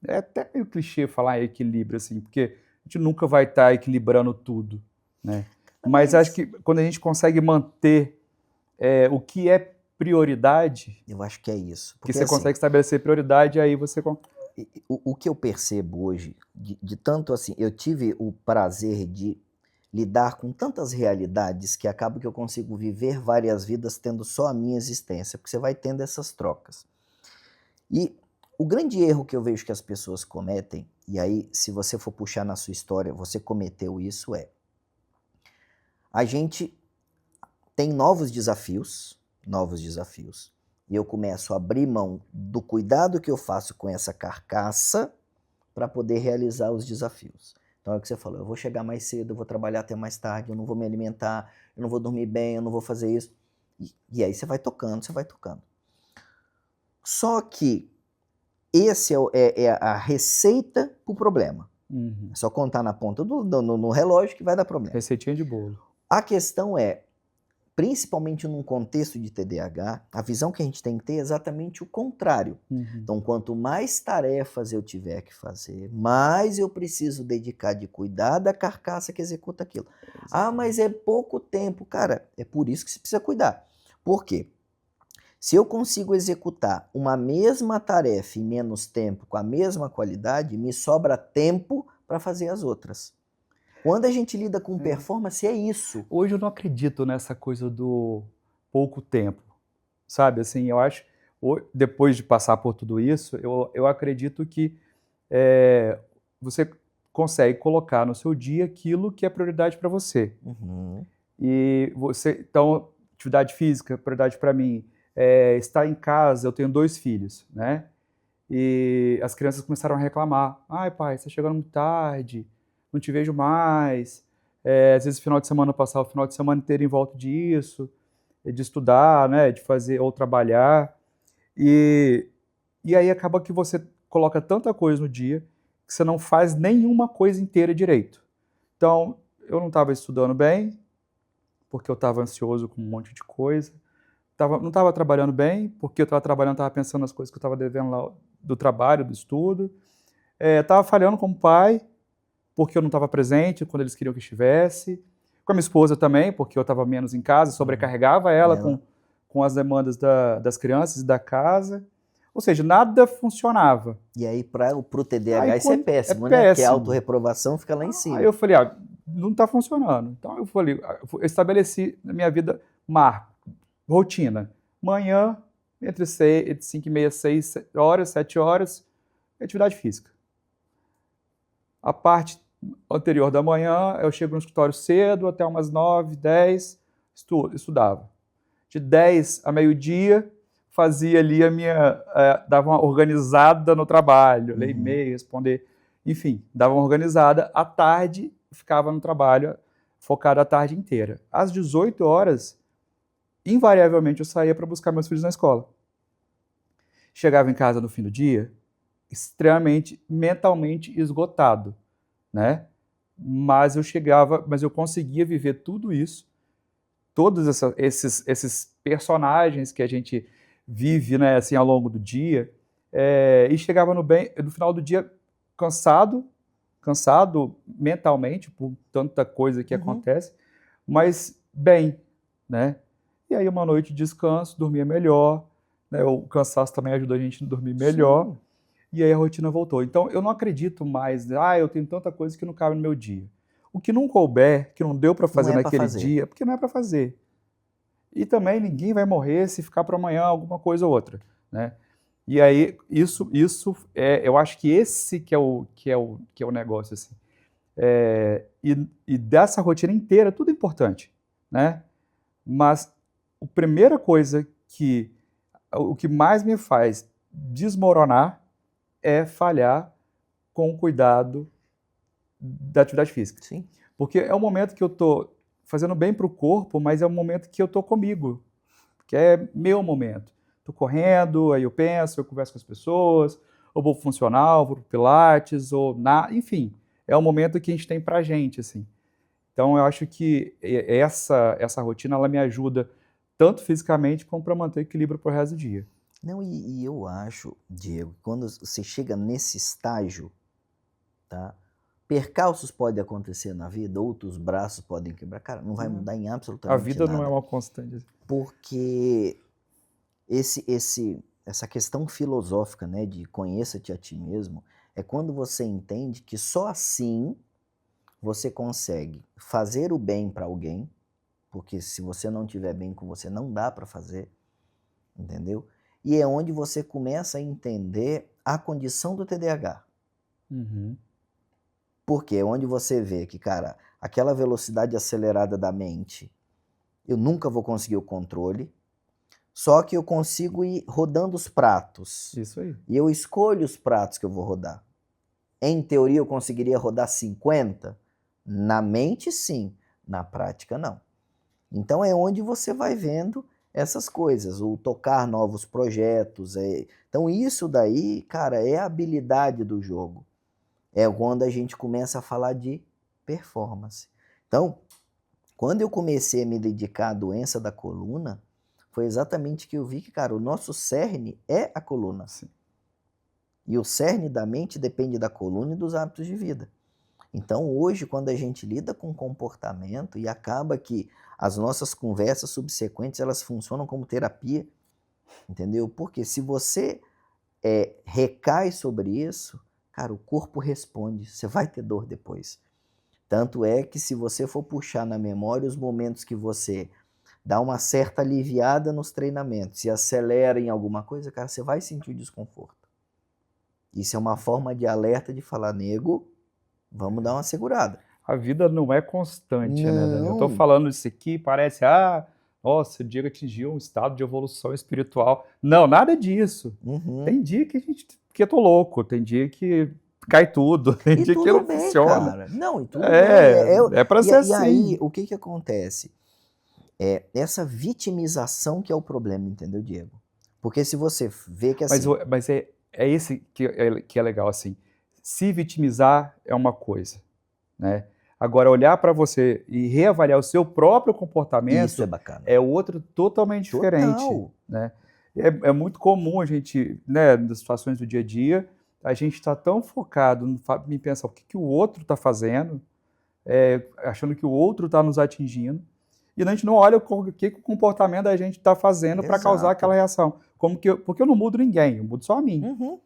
É até meio clichê falar em equilíbrio, assim, porque a gente nunca vai estar equilibrando tudo, né? Mas acho que quando a gente consegue manter o que é prioridade, Eu acho que é isso. porque você consegue estabelecer prioridade, aí você... O que eu percebo hoje, de tanto assim, eu tive o prazer de lidar com tantas realidades que acaba que eu consigo viver várias vidas tendo só a minha existência, porque você vai tendo essas trocas. E o grande erro que eu vejo que as pessoas cometem, e aí se você for puxar na sua história, você cometeu isso, a gente tem novos desafios, e eu começo a abrir mão do cuidado que eu faço com essa carcaça para poder realizar os desafios. Então é o que você falou, eu vou chegar mais cedo, eu vou trabalhar até mais tarde, eu não vou me alimentar, eu não vou dormir bem, eu não vou fazer isso. E aí você vai tocando, Só que esse é a receita para o problema. É só contar na ponta no relógio que vai dar problema. Receitinha de bolo. A questão principalmente num contexto de TDAH, a visão que a gente tem que ter é exatamente o contrário. Então, quanto mais tarefas eu tiver que fazer, mais eu preciso dedicar de cuidar da carcaça que executa aquilo. Ah, mas é pouco tempo. Cara, é por isso que você precisa cuidar. Por quê? Se eu consigo executar uma mesma tarefa em menos tempo, com a mesma qualidade, me sobra tempo para fazer as outras. Quando a gente lida com performance, é isso. Hoje eu não acredito nessa coisa do pouco tempo, sabe? Assim, eu acho, depois de passar por tudo isso, eu acredito que você consegue colocar no seu dia aquilo que é prioridade para você. E então, atividade física, prioridade para mim, estar em casa, eu tenho 2 filhos, né? E as crianças começaram a reclamar. Ai, pai, você tá chegando muito tarde, não te vejo mais. Às vezes, final de semana, passar o final de semana inteiro em volta disso, de estudar, né, de fazer ou trabalhar. E aí acaba que você coloca tanta coisa no dia que você não faz nenhuma coisa inteira direito. Então, eu não estava estudando bem, porque eu estava ansioso com um monte de coisa. Não estava trabalhando bem, porque eu estava trabalhando, estava pensando nas coisas que eu estava devendo lá do trabalho, do estudo. Estava falhando como pai, porque eu não estava presente quando eles queriam que estivesse. Com a minha esposa também, porque eu estava menos em casa, sobrecarregava ela com as demandas das crianças e da casa. Ou seja, nada funcionava. E aí, para o TDAH, isso é péssimo, né? Porque a autorreprovação fica lá em cima. Aí eu falei, não está funcionando. Então eu falei, eu estabeleci na minha vida rotina. Manhã, entre 5h30 e 6 horas, 7 horas, atividade física. A parte anterior da manhã, eu chego no escritório cedo, até umas 9, 10, estudava. De 10 a meio-dia, fazia ali dava uma organizada no trabalho, ler e-mail, responder, enfim, dava uma organizada. À tarde, ficava no trabalho, focado a tarde inteira. Às 18 horas, invariavelmente, eu saía para buscar meus filhos na escola. Chegava em casa no fim do dia, extremamente mentalmente esgotado, né? Mas eu conseguia viver tudo isso, todos esses personagens que a gente vive, né, assim, ao longo do dia, e chegava no final do dia cansado mentalmente por tanta coisa que acontece, mas bem, né? E aí uma noite de descanso, dormia melhor, né? O cansaço também ajuda a gente a dormir melhor. Sim. E aí a rotina voltou. Então eu não acredito mais, eu tenho tanta coisa que não cabe no meu dia. O que não couber, que não deu para fazer naquele dia, porque não é para fazer. E também ninguém vai morrer se ficar para amanhã alguma coisa ou outra, né? E aí isso eu acho que esse que é o negócio, assim. E dessa rotina inteira, tudo é importante, né? Mas a primeira coisa o que mais me faz desmoronar é falhar com o cuidado da atividade física. Sim. Porque é o momento que eu estou fazendo bem para o corpo, mas é o momento que eu estou comigo, que é meu momento. Estou correndo, aí eu penso, eu converso com as pessoas, ou vou funcional, vou pro Pilates, enfim, é o momento que a gente tem pra gente, assim. Então eu acho que essa rotina, ela me ajuda tanto fisicamente como para manter equilíbrio pro resto do dia. Não, e eu acho, Diego, quando você chega nesse estágio, tá? Percalços podem acontecer na vida, outros braços podem quebrar, cara, não vai mudar em absolutamente nada. A vida não é uma constante. Porque essa questão filosófica, né, de conheça-te a ti mesmo, é quando você entende que só assim você consegue fazer o bem para alguém, porque se você não estiver bem com você, não dá para fazer, entendeu? E é onde você começa a entender a condição do TDAH. Porque é onde você vê que, cara, aquela velocidade acelerada da mente, eu nunca vou conseguir o controle, só que eu consigo ir rodando os pratos. Isso aí. E eu escolho os pratos que eu vou rodar. Em teoria, eu conseguiria rodar 50? Na mente, sim. Na prática, não. Então, é onde você vai vendo essas coisas, o tocar novos projetos. Então, isso daí, cara, é a habilidade do jogo. É quando a gente começa a falar de performance. Então, quando eu comecei a me dedicar à doença da coluna, foi exatamente que eu vi que, cara, o nosso cerne é a coluna. Sim. E o cerne da mente depende da coluna e dos hábitos de vida. Então, hoje, quando a gente lida com comportamento e acaba que as nossas conversas subsequentes, elas funcionam como terapia, entendeu? Porque se você recai sobre isso, cara, o corpo responde, você vai ter dor depois. Tanto é que se você for puxar na memória os momentos que você dá uma certa aliviada nos treinamentos e acelera em alguma coisa, cara, você vai sentir o desconforto. Isso é uma forma de alerta de falar, nego, vamos dar uma segurada. A vida não é constante, não, né, Dani? Eu tô falando isso aqui, parece, nossa, o Diego atingiu um estado de evolução espiritual. Não, nada disso. Tem dia que eu tô louco, tem dia que cai tudo, tem dia que não funciona. Cara. Não, e tudo bem. É pra ser assim. E aí, o que acontece? Essa vitimização que é o problema, entendeu, Diego? Porque se você vê que assim... Mas é esse que é legal, assim. Se vitimizar é uma coisa, né? Agora, olhar para você e reavaliar o seu próprio comportamento... Isso é bacana. É outro totalmente diferente, né? É muito comum a gente, né, nas situações do dia a dia, a gente está tão focado em pensar o que o outro está fazendo, achando que o outro está nos atingindo, e a gente não olha o que o comportamento da gente está fazendo para causar aquela reação. Porque eu não mudo ninguém, eu mudo só a mim.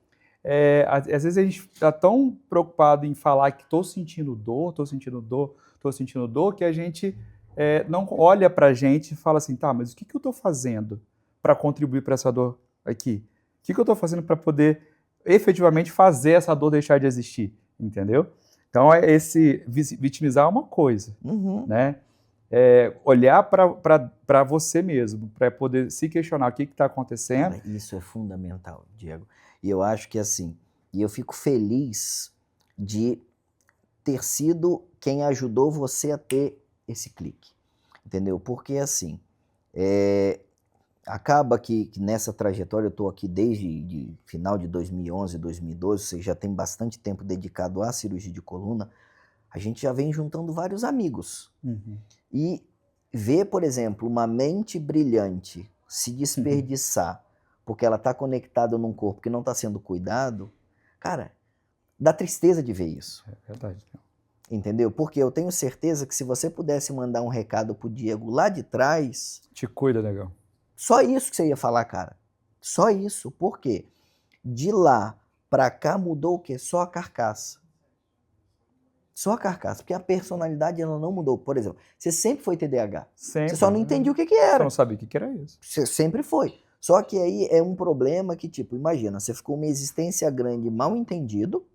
Às vezes a gente está tão preocupado em falar que estou sentindo dor, que a gente não olha para a gente e fala assim, tá, mas o que eu estou fazendo para contribuir para essa dor aqui? O que eu estou fazendo para poder efetivamente fazer essa dor deixar de existir? Entendeu? Então, esse vitimizar é uma coisa, né? olhar para você mesmo, para poder se questionar o que está acontecendo. Cara, isso é fundamental, Diego. E eu acho que assim, e eu fico feliz de ter sido quem ajudou você a ter esse clique, entendeu? Porque assim, acaba que nessa trajetória, eu estou aqui desde final de 2011, 2012, você já tem bastante tempo dedicado à cirurgia de coluna, a gente já vem juntando vários amigos. Uhum. E ver, por exemplo, uma mente brilhante se desperdiçar porque ela está conectada num corpo que não está sendo cuidado, cara, dá tristeza de ver isso. É verdade. Entendeu? Porque eu tenho certeza que se você pudesse mandar um recado pro Diego lá de trás, Te cuida, legal. só isso que você ia falar, cara. Só isso. Por quê? De lá pra cá mudou o quê? Só a carcaça. Só a carcaça. Porque a personalidade ela não mudou. Por exemplo, você sempre foi TDAH. Sempre. Você só não entendia o que Você era. não sabia o que era isso. Você sempre foi. Só que aí é um problema que, tipo, imagina, você ficou uma existência grande mal entendido,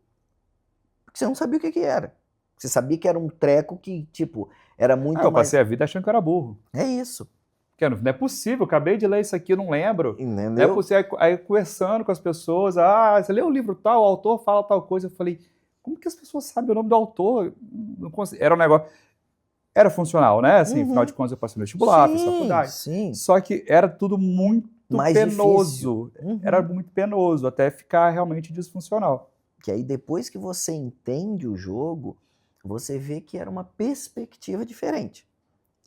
porque você não sabia o que era. Você sabia que era um treco que, tipo, era muito eu mais... passei a vida achando que eu era burro. É isso. Porque não é possível, eu acabei de ler isso aqui, eu não lembro. Entendeu? Não é possível. Aí conversando com as pessoas, você leu o livro tal, o autor fala tal coisa. Eu falei, como que as pessoas sabem o nome do autor? Não consigo. Era um negócio... Era funcional, né? Assim, afinal de contas, eu passei no vestibular, fiz faculdade. Sim. Só que era tudo muito mais penoso. Difícil. Era muito penoso, até ficar realmente disfuncional. Que aí depois que você entende o jogo, você vê que era uma perspectiva diferente.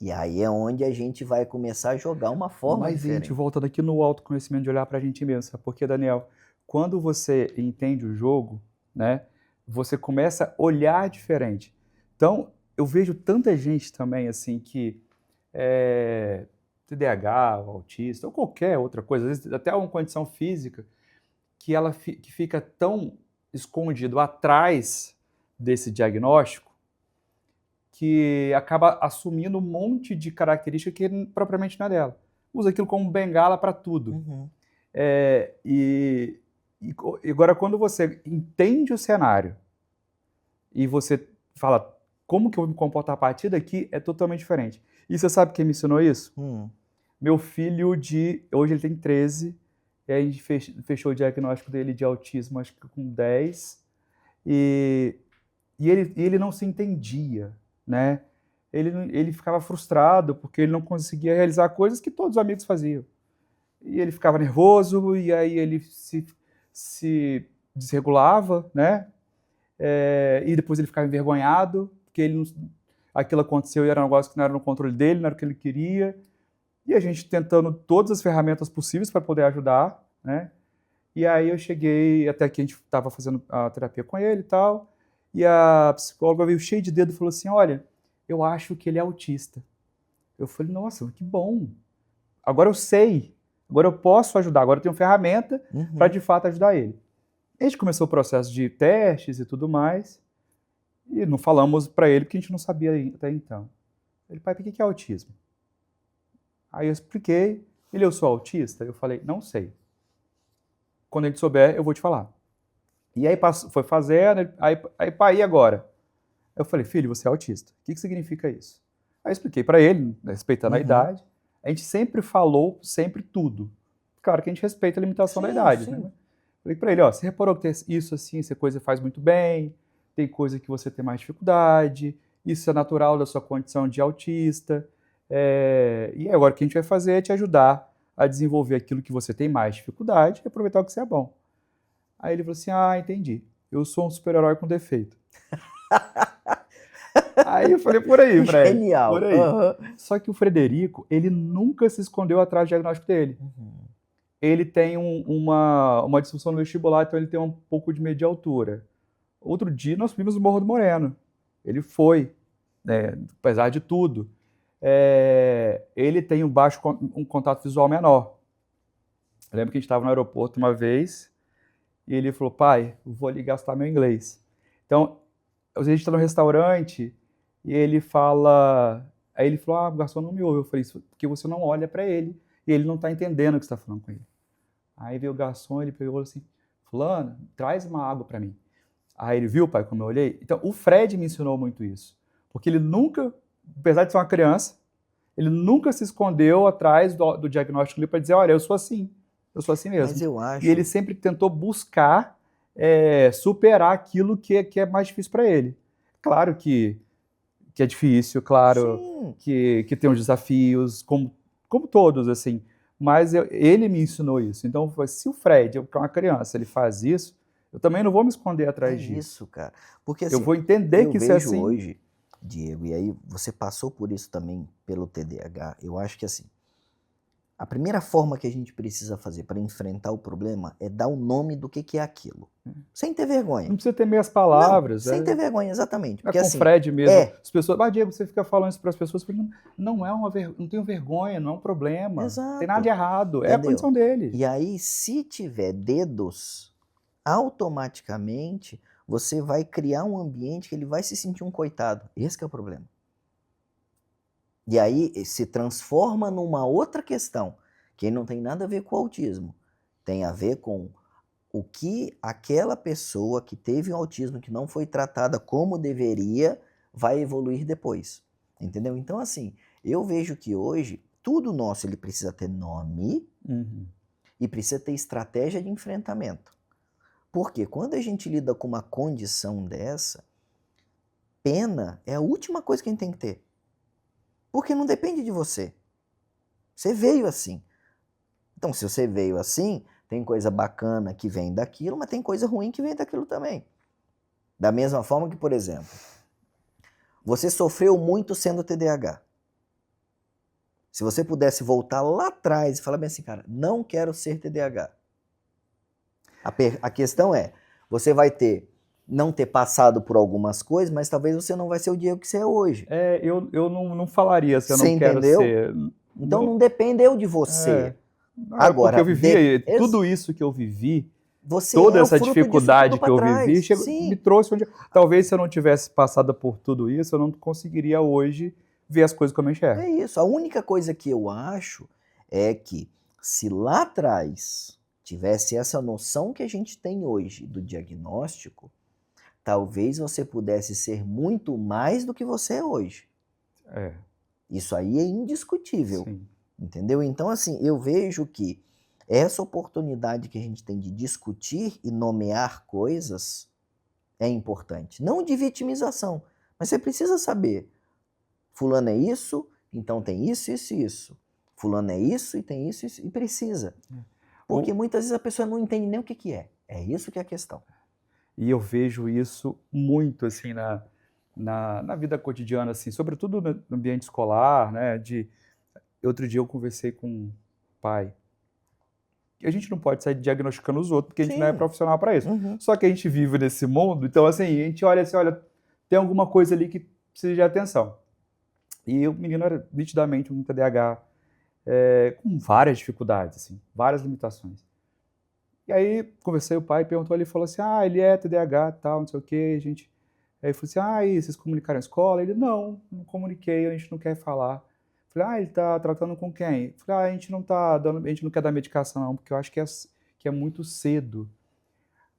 E aí é onde a gente vai começar a jogar uma forma diferente. Mas a gente voltando aqui no autoconhecimento de olhar pra gente mesmo, sabe? Porque, Daniel, quando você entende o jogo, né, você começa a olhar diferente. Então, eu vejo tanta gente também, assim, que TDAH, ou autista, ou qualquer outra coisa, às vezes até uma condição física, que ela que fica tão escondido atrás desse diagnóstico, que acaba assumindo um monte de característica que propriamente não é dela. Usa aquilo como bengala para tudo. E agora, quando você entende o cenário e você fala, como que eu vou me comportar a partir daqui, é totalmente diferente. E você sabe quem me ensinou isso? Meu filho hoje ele tem 13, e aí a gente fechou o diagnóstico dele de autismo, acho que com 10, e ele não se entendia, né? Ele ficava frustrado porque ele não conseguia realizar coisas que todos os amigos faziam. E ele ficava nervoso, e aí ele se desregulava, né? E depois ele ficava envergonhado, porque aquilo aconteceu e era um negócio que não era no controle dele, não era o que ele queria. E a gente tentando todas as ferramentas possíveis para poder ajudar, né? E aí eu cheguei, até que a gente estava fazendo a terapia com ele e tal, e a psicóloga veio cheia de dedo e falou assim, olha, eu acho que ele é autista. Eu falei, nossa, que bom. Agora eu sei, agora eu posso ajudar, agora eu tenho ferramenta para de fato ajudar ele. A gente começou o processo de testes e tudo mais, e não falamos para ele porque a gente não sabia até então. Ele, pai, por que é autismo? Aí eu expliquei, eu sou autista? Eu falei, não sei. Quando a gente souber, eu vou te falar. E aí foi fazendo, aí pai, e agora? Eu falei, filho, você é autista. O que significa isso? Aí eu expliquei para ele, respeitando a idade. A gente sempre falou, sempre tudo. Claro que a gente respeita a limitação da idade. Né? Falei para ele, você reparou que tem isso assim, essa coisa faz muito bem, tem coisa que você tem mais dificuldade, isso é natural da sua condição de autista. E agora o que a gente vai fazer é te ajudar a desenvolver aquilo que você tem mais dificuldade e aproveitar o que você é bom. Aí ele falou assim, entendi. Eu sou um super-herói com defeito. Aí eu falei, por aí, Fred. Genial. Por aí. Só que o Frederico, ele nunca se escondeu atrás do diagnóstico dele. Ele tem uma disfunção no vestibular, então ele tem um pouco de medo de altura. Outro dia nós vimos o Morro do Moreno. Ele foi, apesar de tudo. Ele tem um contato visual menor. Eu lembro que a gente estava no aeroporto uma vez e ele falou, pai, vou ali gastar meu inglês. Então, às vezes a gente está no restaurante e ele fala... Aí ele falou, o garçom não me ouve. Eu falei, isso porque você não olha para ele e ele não está entendendo o que você está falando com ele. Aí veio o garçom, ele pegou assim, fulano, traz uma água para mim. Aí ele viu, pai, como eu olhei? Então, o Fred me ensinou muito isso. Porque ele nunca apesar de ser uma criança, ele nunca se escondeu atrás do diagnóstico ali para dizer, olha, eu sou assim mesmo. Mas eu E ele acho... sempre tentou buscar superar aquilo que é mais difícil para ele. Claro que é difícil, claro Sim. que tem os desafios, como todos, assim. Mas ele me ensinou isso. Então, se o Fred, que é uma criança, ele faz isso, eu também não vou me esconder É atrás disso. isso, cara. Porque Eu assim, vou entender eu que isso é vejo assim. hoje, Diego, e aí você passou por isso também pelo TDAH, eu acho que assim, a primeira forma que a gente precisa fazer para enfrentar o problema é dar o nome do que é aquilo. Sem ter vergonha. Não precisa ter meias Não, palavras. sem ter vergonha, exatamente. É Porque com o assim, Fred mesmo. As pessoas, Diego, você fica falando isso para as pessoas, não é não tenho vergonha, não é um problema. Não tem exato. nada de errado, é a Entendeu? condição dele. E aí, se tiver dedos, automaticamente você vai criar um ambiente que ele vai se sentir um coitado. Esse que é o problema. E aí se transforma numa outra questão, que não tem nada a ver com o autismo. Tem a ver com o que aquela pessoa que teve um autismo que não foi tratada como deveria vai evoluir depois. Entendeu? Então, assim, eu vejo que hoje tudo nosso ele precisa ter nome e precisa ter estratégia de enfrentamento. Porque quando a gente lida com uma condição dessa, pena é a última coisa que a gente tem que ter. Porque não depende de você. Você veio assim. Então, se você veio assim, tem coisa bacana que vem daquilo, mas tem coisa ruim que vem daquilo também. Da mesma forma que, por exemplo, você sofreu muito sendo TDAH. Se você pudesse voltar lá atrás e falar bem assim, cara, não quero ser TDAH. A questão é, você vai não ter passado por algumas coisas, mas talvez você não vai ser o Diego que você é hoje. Eu não falaria se eu Você não quero entendeu? ser. Então não dependeu de você. Agora, porque eu vivi tudo isso que eu vivi, você toda é essa fruto dificuldade disso tudo que eu pra vivi, trás. Sim. me trouxe onde. Talvez se eu não tivesse passado por tudo isso, eu não conseguiria hoje ver as coisas como eu enxergo. É isso. A única coisa que eu acho é que se lá atrás tivesse essa noção que a gente tem hoje do diagnóstico, talvez você pudesse ser muito mais do que você é hoje. Isso aí é indiscutível. Sim. Entendeu? Então, assim, eu vejo que essa oportunidade que a gente tem de discutir e nomear coisas é importante. Não de vitimização, mas você precisa saber. Fulano é isso, então tem isso, isso e isso. Fulano é isso e tem isso, isso e precisa. Porque muitas vezes a pessoa não entende nem o que é. É isso que é a questão. E eu vejo isso muito assim na vida cotidiana, assim, sobretudo no ambiente escolar, né? Outro dia eu conversei com um pai. A gente não pode sair diagnosticando os outros, porque a gente não é profissional para isso. Só que a gente vive nesse mundo, então assim, a gente olha assim, olha, tem alguma coisa ali que precisa de atenção. E o menino era nitidamente um TDAH, com várias dificuldades, assim, várias limitações. E aí, conversei, o pai perguntou, ele falou assim, ele é TDAH, tal, não sei o quê, Aí eu falei assim, e vocês comunicaram na escola? Ele, não comuniquei, a gente não quer falar. Eu falei, ele tá tratando com quem? Eu falei, a gente não quer dar medicação não, porque eu acho que é muito cedo.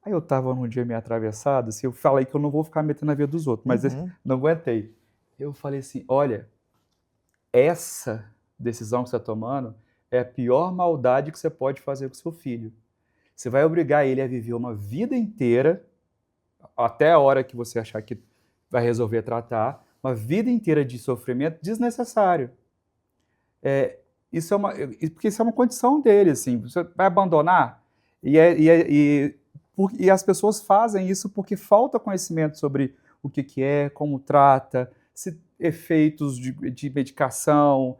Aí eu tava num dia meio atravessado, assim, eu falei que eu não vou ficar metendo na vida dos outros, mas não aguentei. Eu falei assim, olha, essa decisão que você está tomando é a pior maldade que você pode fazer com seu filho. Você vai obrigar ele a viver uma vida inteira, até a hora que você achar que vai resolver tratar, uma vida inteira de sofrimento desnecessário. Porque isso é uma condição dele, assim, você vai abandonar? E as pessoas fazem isso porque falta conhecimento sobre o que é, como trata, efeitos de medicação,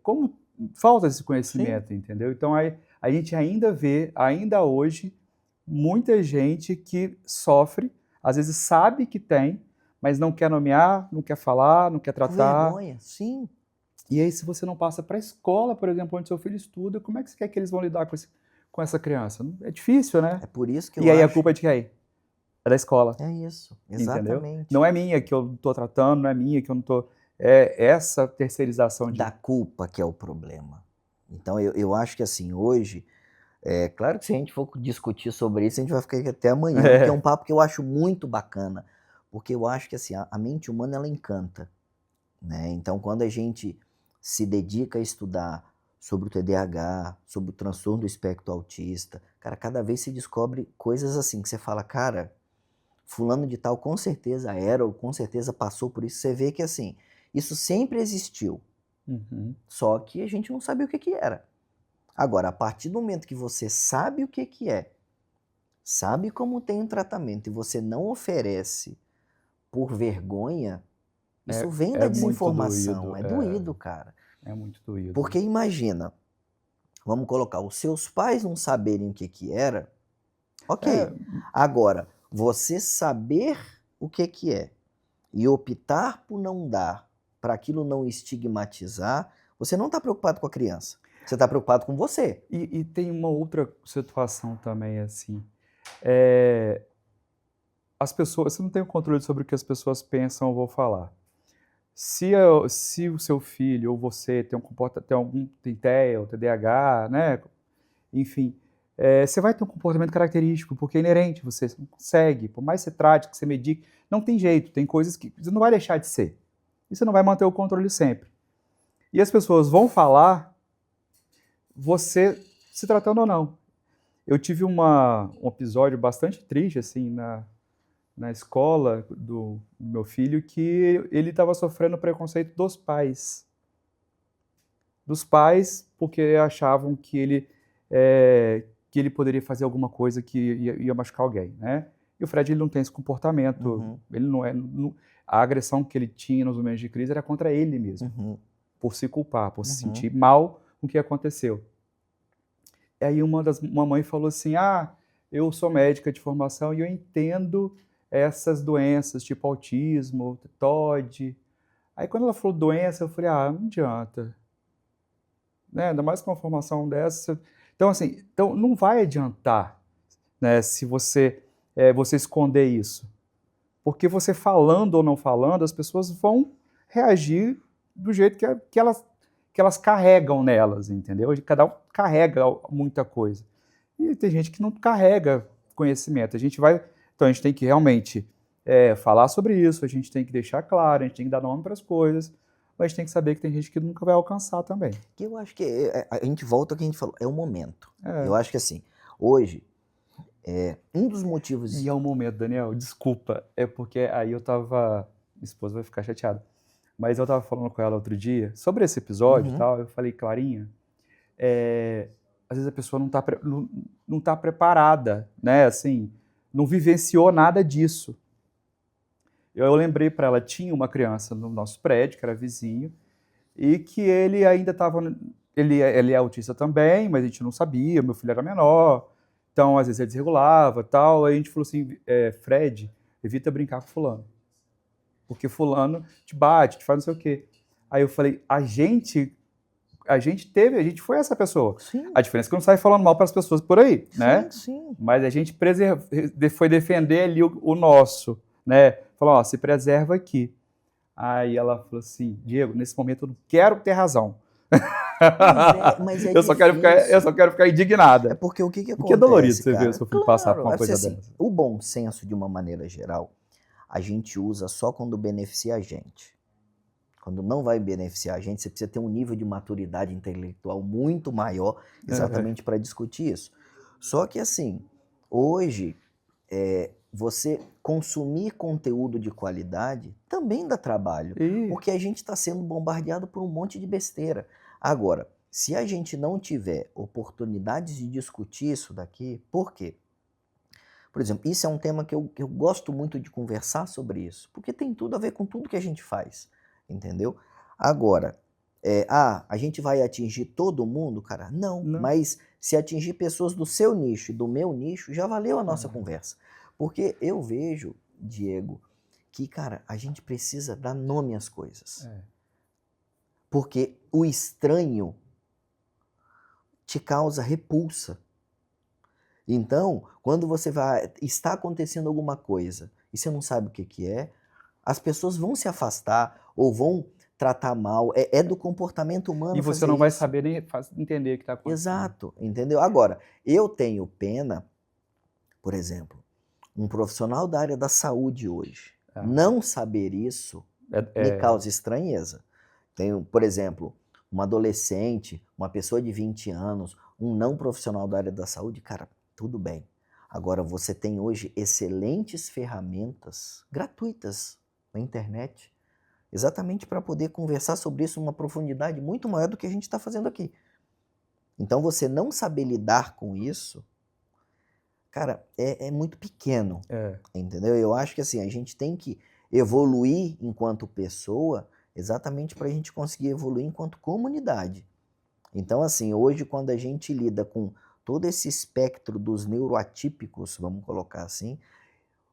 como falta esse conhecimento, entendeu? Então, a gente ainda vê, ainda hoje, muita gente que sofre, às vezes sabe que tem, mas não quer nomear, não quer falar, não quer tratar. Com vergonha, sim. E aí, se você não passa para a escola, por exemplo, onde seu filho estuda, como é que você quer que eles vão lidar com essa criança? É difícil, né? É por isso que E aí a culpa é de quem? É da escola. É isso, exatamente. Entendeu? Não é minha que eu não estou tratando, não é minha que eu não estou... É essa terceirização da culpa que é o problema. Então eu acho que assim, hoje, claro que se a gente for discutir sobre isso, a gente vai ficar aqui até amanhã, porque é um papo que eu acho muito bacana, porque eu acho que assim, a mente humana ela encanta. né? Então, quando a gente se dedica a estudar sobre o TDAH, sobre o transtorno do espectro autista, cara, cada vez se descobre coisas assim que você fala, cara, fulano de tal com certeza era ou com certeza passou por isso. Você vê que assim, isso sempre existiu, Uhum. só que a gente não sabia o que que era. Agora, a partir do momento que você sabe o que que é, sabe como tem um tratamento e você não oferece por vergonha, isso vem da É muito desinformação, doído, é doído, cara. é muito doído. Porque imagina, vamos colocar, os seus pais não saberem o que que era, É, ok. Agora, você saber o que que é e optar por não dar, para aquilo não estigmatizar, você não está preocupado com a criança, você está preocupado com você. e tem uma outra situação também, assim, é, as pessoas, você não tem o controle sobre o que as pessoas pensam ou vão falar. Se o seu filho ou você tem TEA ou TDAH, né, enfim, você vai ter um comportamento característico, porque é inerente, você não consegue, por mais que você trate, que você medique, não tem jeito, tem coisas que você não vai deixar de ser. E você não vai manter o controle sempre. E as pessoas vão falar, você se tratando ou não. Eu tive um episódio bastante triste, assim, na escola do meu filho, que ele estava sofrendo preconceito dos pais. Dos pais, porque achavam que ele poderia fazer alguma coisa que ia machucar alguém, né? E o Fred, ele não tem esse comportamento, Uhum, ele não é... A agressão que ele tinha nos momentos de crise era contra ele mesmo, uhum, por se culpar, por se uhum. sentir mal com o que aconteceu. E aí uma mãe falou assim, eu sou médica de formação e eu entendo essas doenças, tipo autismo, TOD. Aí quando ela falou doença, eu falei, não adianta, né? Ainda mais com uma formação dessa. Então, assim, não vai adiantar, né, se você esconder isso. Porque você falando ou não falando, as pessoas vão reagir do jeito que elas carregam nelas, entendeu? Cada um carrega muita coisa. E tem gente que não carrega conhecimento. Então a gente tem que realmente falar sobre isso, a gente tem que deixar claro, a gente tem que dar nome para as coisas, mas a gente tem que saber que tem gente que nunca vai alcançar também. Que eu acho que a gente volta ao que a gente falou, é o momento. É. Eu acho que assim, hoje, um dos E motivos. é um momento, Daniel, desculpa, é porque aí minha esposa vai ficar chateada, mas eu tava falando com ela outro dia sobre esse episódio e Uhum. tal, eu falei, Clarinha, às vezes a pessoa não tá preparada, né, assim, não vivenciou nada disso. Eu lembrei para ela, tinha uma criança no nosso prédio, que era vizinho, e que ele ainda estava... Ele é autista também, mas a gente não sabia, meu filho era menor, então às vezes ele desregulava e tal, aí a gente falou assim, Fred, evita brincar com fulano, porque fulano te bate, te faz não sei o quê. Aí eu falei, a gente foi essa pessoa. Sim, A diferença é que não sai falando mal para as pessoas por aí, né? sim, sim. Mas a gente foi defender ali o nosso, né? Falou, se preserva aqui. Aí ela falou assim, Diego, nesse momento eu não quero ter razão. Mas é eu só difícil. quero ficar indignada. É porque o que que Porque é dolorido acontece, você ver o cara? seu filho passar por Claro, uma assim, coisa assim, dessa. o bom senso, de uma maneira geral, a gente usa só quando beneficia a gente. Quando não vai beneficiar a gente, você precisa ter um nível de maturidade intelectual muito maior exatamente para discutir isso. Só que assim, hoje, você consumir conteúdo de qualidade também dá trabalho, E porque a gente está sendo bombardeado por um monte de besteira. Agora, se a gente não tiver oportunidades de discutir isso daqui, por quê? Por exemplo, isso é um tema que eu gosto muito de conversar sobre isso, porque tem tudo a ver com tudo que a gente faz, entendeu? Agora, a gente vai atingir todo mundo, cara? Não, não. mas se atingir pessoas do seu nicho e do meu nicho, já valeu a nossa conversa. Porque eu vejo, Diego, que, cara, a gente precisa dar nome às coisas. Porque o estranho te causa repulsa. Então, quando está acontecendo alguma coisa e você não sabe o que que é, as pessoas vão se afastar ou vão tratar mal. É do comportamento humano E você fazer não vai isso. saber nem entender o que está acontecendo. Exato, entendeu? Agora, eu tenho pena, por exemplo, um profissional da área da saúde hoje não saber isso me causa estranheza. Tenho, por exemplo, um adolescente, uma pessoa de 20 anos, um não profissional da área da saúde, cara, tudo bem. Agora, você tem hoje excelentes ferramentas gratuitas na internet, exatamente para poder conversar sobre isso numa profundidade muito maior do que a gente está fazendo aqui. Então, você não saber lidar com isso, cara, é muito pequeno, entendeu? Eu acho que assim, a gente tem que evoluir enquanto pessoa, exatamente para a gente conseguir evoluir enquanto comunidade. Então, assim, hoje quando a gente lida com todo esse espectro dos neuroatípicos, vamos colocar assim,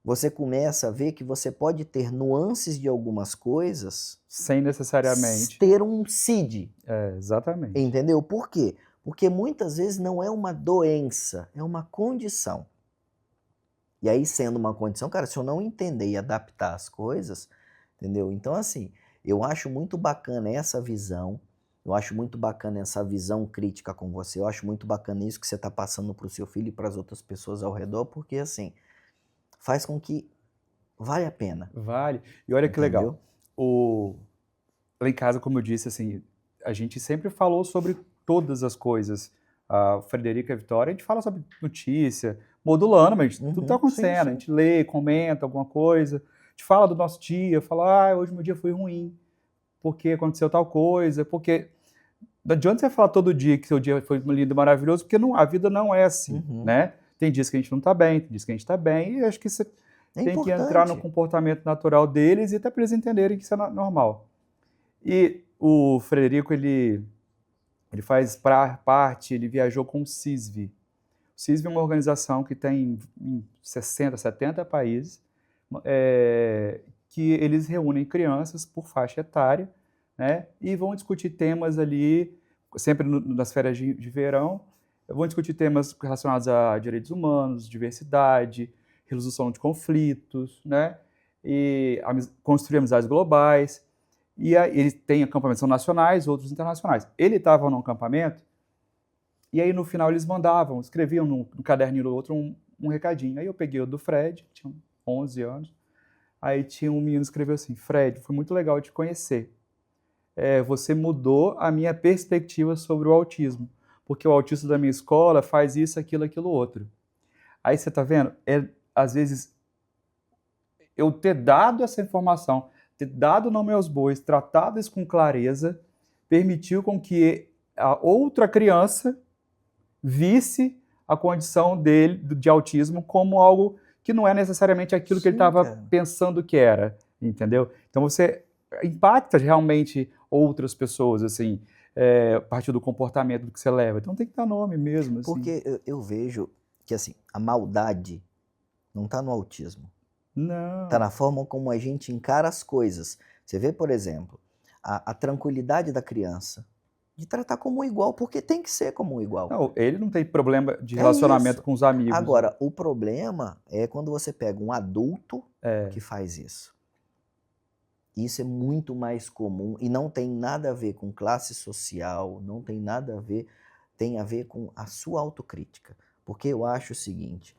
você começa a ver que você pode ter nuances de algumas coisas sem necessariamente ter um CID. Exatamente. Entendeu? Por quê? Porque muitas vezes não é uma doença, é uma condição. E aí, sendo uma condição, cara, se eu não entender e adaptar as coisas, entendeu? Então, assim, eu acho muito bacana essa visão, eu acho muito bacana essa visão crítica com você, eu acho muito bacana isso que você está passando para o seu filho e para as outras pessoas ao redor, porque, assim, faz com que vale a pena. Vale. E olha que legal. Lá em casa, como eu disse, assim, a gente sempre falou sobre todas as coisas. A Frederica e a Vitória, a gente fala sobre notícia, modulando, mas tudo está acontecendo. Sim, sim. A gente lê, comenta alguma coisa, a gente fala do nosso dia, fala, hoje meu dia foi ruim, porque aconteceu tal coisa, porque não adianta você falar todo dia que seu dia foi lindo e maravilhoso, porque a vida não é assim, né? Tem dias que a gente não está bem, tem dias que a gente está bem, e acho que você tem que entrar no comportamento natural deles e até para eles entenderem que isso é normal. E o Frederico, ele faz parte, ele viajou com o CISV. O CISV é uma organização que tem em 60, 70 países, que eles reúnem crianças por faixa etária, né, e vão discutir temas ali, sempre nas férias de verão, vão discutir temas relacionados a direitos humanos, diversidade, resolução de conflitos, né, e construir amizades globais. E aí, eles têm acampamentos nacionais, outros internacionais. Ele estava num acampamento, e aí no final eles mandavam, escreviam no caderninho do outro um recadinho. Aí eu peguei o do Fred, que tinha 11 anos, aí tinha um menino que escreveu assim, Fred, foi muito legal te conhecer. Você mudou a minha perspectiva sobre o autismo, porque o autista da minha escola faz isso, aquilo, outro. Aí você tá vendo? Às vezes, eu ter dado essa informação, ter dado nome aos bois, tratado isso com clareza, permitiu com que a outra criança visse a condição dele de autismo como algo que não é necessariamente aquilo que ele estava pensando que era, entendeu? Então você impacta realmente outras pessoas, assim, a partir do comportamento que você leva. Então tem que dar nome mesmo. Assim. Porque eu vejo que, assim, a maldade não está no autismo. Não. Está na forma como a gente encara as coisas. Você vê, por exemplo, a tranquilidade da criança de tratar como um igual, porque tem que ser como um igual. Não, ele não tem problema de relacionamento com os amigos. Agora, o problema é quando você pega um adulto que faz isso. Isso é muito mais comum e não tem nada a ver com classe social, não tem nada a ver, tem a ver com a sua autocrítica. Porque eu acho o seguinte,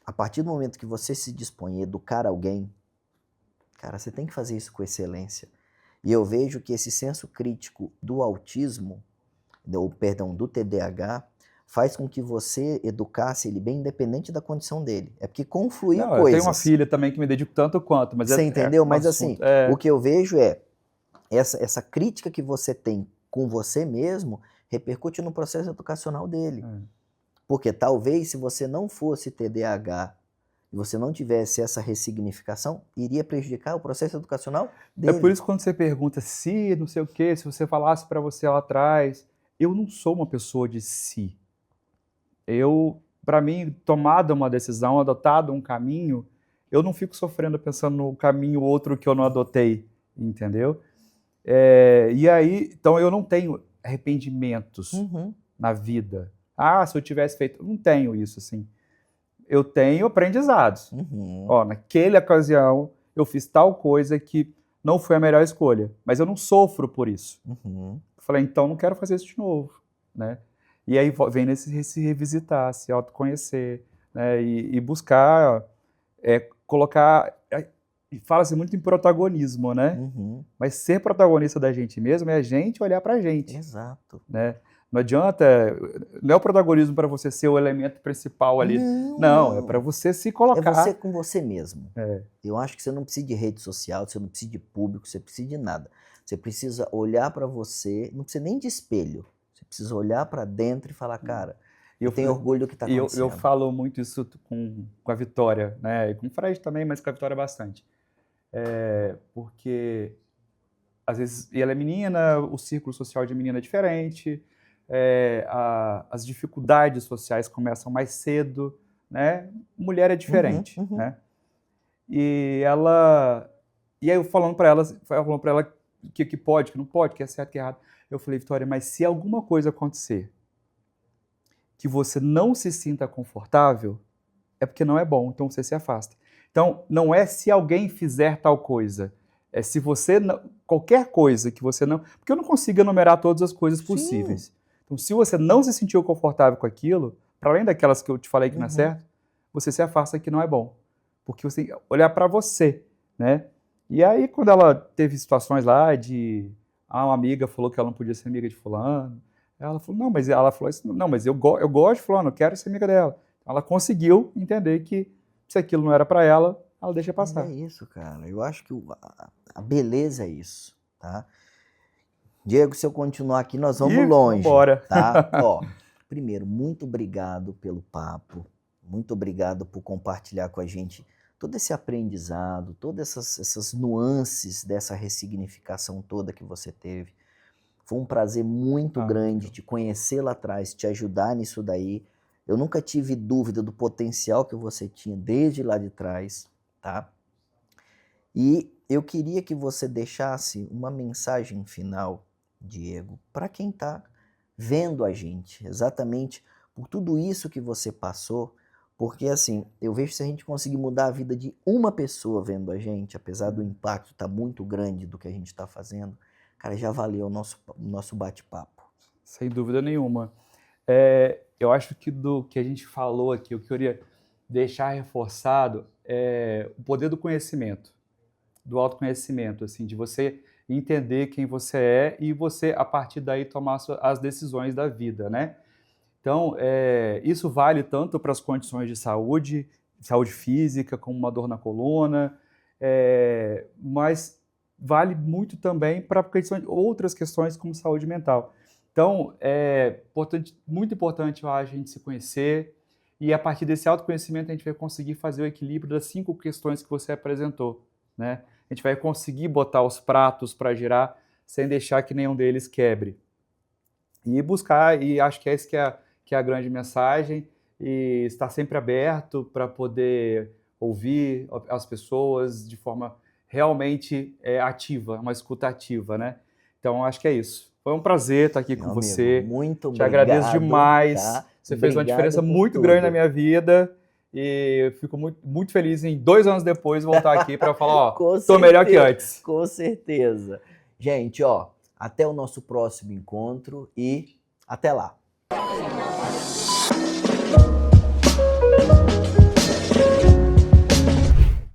a partir do momento que você se dispõe a educar alguém, cara, você tem que fazer isso com excelência. E eu vejo que esse senso crítico do autismo, do TDAH, faz com que você educasse ele bem independente da condição dele. É porque confluiu coisas. Eu tenho uma filha também que me dedico tanto quanto, mas você entendeu? Mas assim, o que eu vejo essa crítica que você tem com você mesmo repercute no processo educacional dele. Porque talvez se você não fosse TDAH e você não tivesse essa ressignificação, iria prejudicar o processo educacional dele. É por isso que quando você pergunta se, não sei o quê, se você falasse para você lá atrás, eu não sou uma pessoa de si. Para mim, tomada uma decisão, adotado um caminho, eu não fico sofrendo pensando no caminho outro que eu não adotei, entendeu? E aí, então eu não tenho arrependimentos na vida. Se eu tivesse feito... Eu não tenho isso, assim. Eu tenho aprendizados. Naquela ocasião, eu fiz tal coisa que não foi a melhor escolha, mas eu não sofro por isso. Eu falei, então não quero fazer isso de novo, né? E aí vem se revisitar, se autoconhecer, né? E buscar colocar fala-se muito em protagonismo, né? Uhum. Mas ser protagonista da gente mesmo é a gente olhar pra gente, Exato. né? Não adianta, não é o protagonismo para você ser o elemento principal ali. Não, é para você se colocar. É você com você mesmo. É. Eu acho que você não precisa de rede social, você não precisa de público, você precisa de nada. Você precisa olhar para você, não precisa nem de espelho. Você precisa olhar para dentro e falar, cara, eu tenho orgulho do que está acontecendo. Eu falo muito isso com a Vitória, né? E com o Fred também, mas com a Vitória bastante. Porque, às vezes, ela é menina, o círculo social de menina é diferente, as dificuldades sociais começam mais cedo, né? Mulher é diferente, né? E aí eu falando para ela que pode, que não pode, que é certo, que é errado. Eu falei, Vitória, mas se alguma coisa acontecer que você não se sinta confortável, é porque não é bom, então você se afasta. Então, não é se alguém fizer tal coisa, é se você, qualquer coisa que você não... Porque eu não consigo enumerar todas as coisas possíveis. Sim. Então, se você não se sentiu confortável com aquilo, para além daquelas que eu te falei que não é certo, você se afasta que não é bom. Porque você tem que olhar para você, né? E aí, quando ela teve situações lá de... uma amiga falou que ela não podia ser amiga de fulano. Ela falou, não, mas ela falou isso, não, mas eu gosto de fulano, eu quero ser amiga dela. Ela conseguiu entender que se aquilo não era para ela deixa passar. Mas é isso, cara. Eu acho que a beleza é isso, tá? Diego, se eu continuar aqui, nós vamos longe. Vambora. Tá? Ó, primeiro, muito obrigado pelo papo. Muito obrigado por compartilhar com a gente todo esse aprendizado, todas essas nuances dessa ressignificação toda que você teve. Foi um prazer muito grande te conhecer lá atrás, te ajudar nisso daí. Eu nunca tive dúvida do potencial que você tinha desde lá de trás, tá? E eu queria que você deixasse uma mensagem final, Diego, para quem está vendo a gente, exatamente por tudo isso que você passou, porque assim, eu vejo que se a gente conseguir mudar a vida de uma pessoa vendo a gente, apesar do impacto estar muito grande do que a gente está fazendo, cara, já valeu o nosso bate-papo. Sem dúvida nenhuma. Eu acho que do que a gente falou aqui, eu queria deixar reforçado o poder do conhecimento, do autoconhecimento, assim, de você entender quem você é e você, a partir daí, tomar as decisões da vida, né? Então, isso vale tanto para as condições de saúde física, como uma dor na coluna, mas vale muito também para outras questões como saúde mental. Então, muito importante, eu acho, a gente se conhecer e, a partir desse autoconhecimento, a gente vai conseguir fazer o equilíbrio das 5 questões que você apresentou, né? A gente vai conseguir botar os pratos para girar sem deixar que nenhum deles quebre. E buscar, e acho que é isso que é a grande mensagem, e estar sempre aberto para poder ouvir as pessoas de forma realmente ativa, uma escuta ativa, né? Então, acho que é isso. Foi um prazer estar aqui com você. Amigo, muito obrigado. Te agradeço demais. Tá? Você fez uma diferença muito grande na minha vida. E eu fico muito, muito feliz em 2 anos depois voltar aqui para falar, tô melhor que antes. Com certeza. Gente, até o nosso próximo encontro e até lá.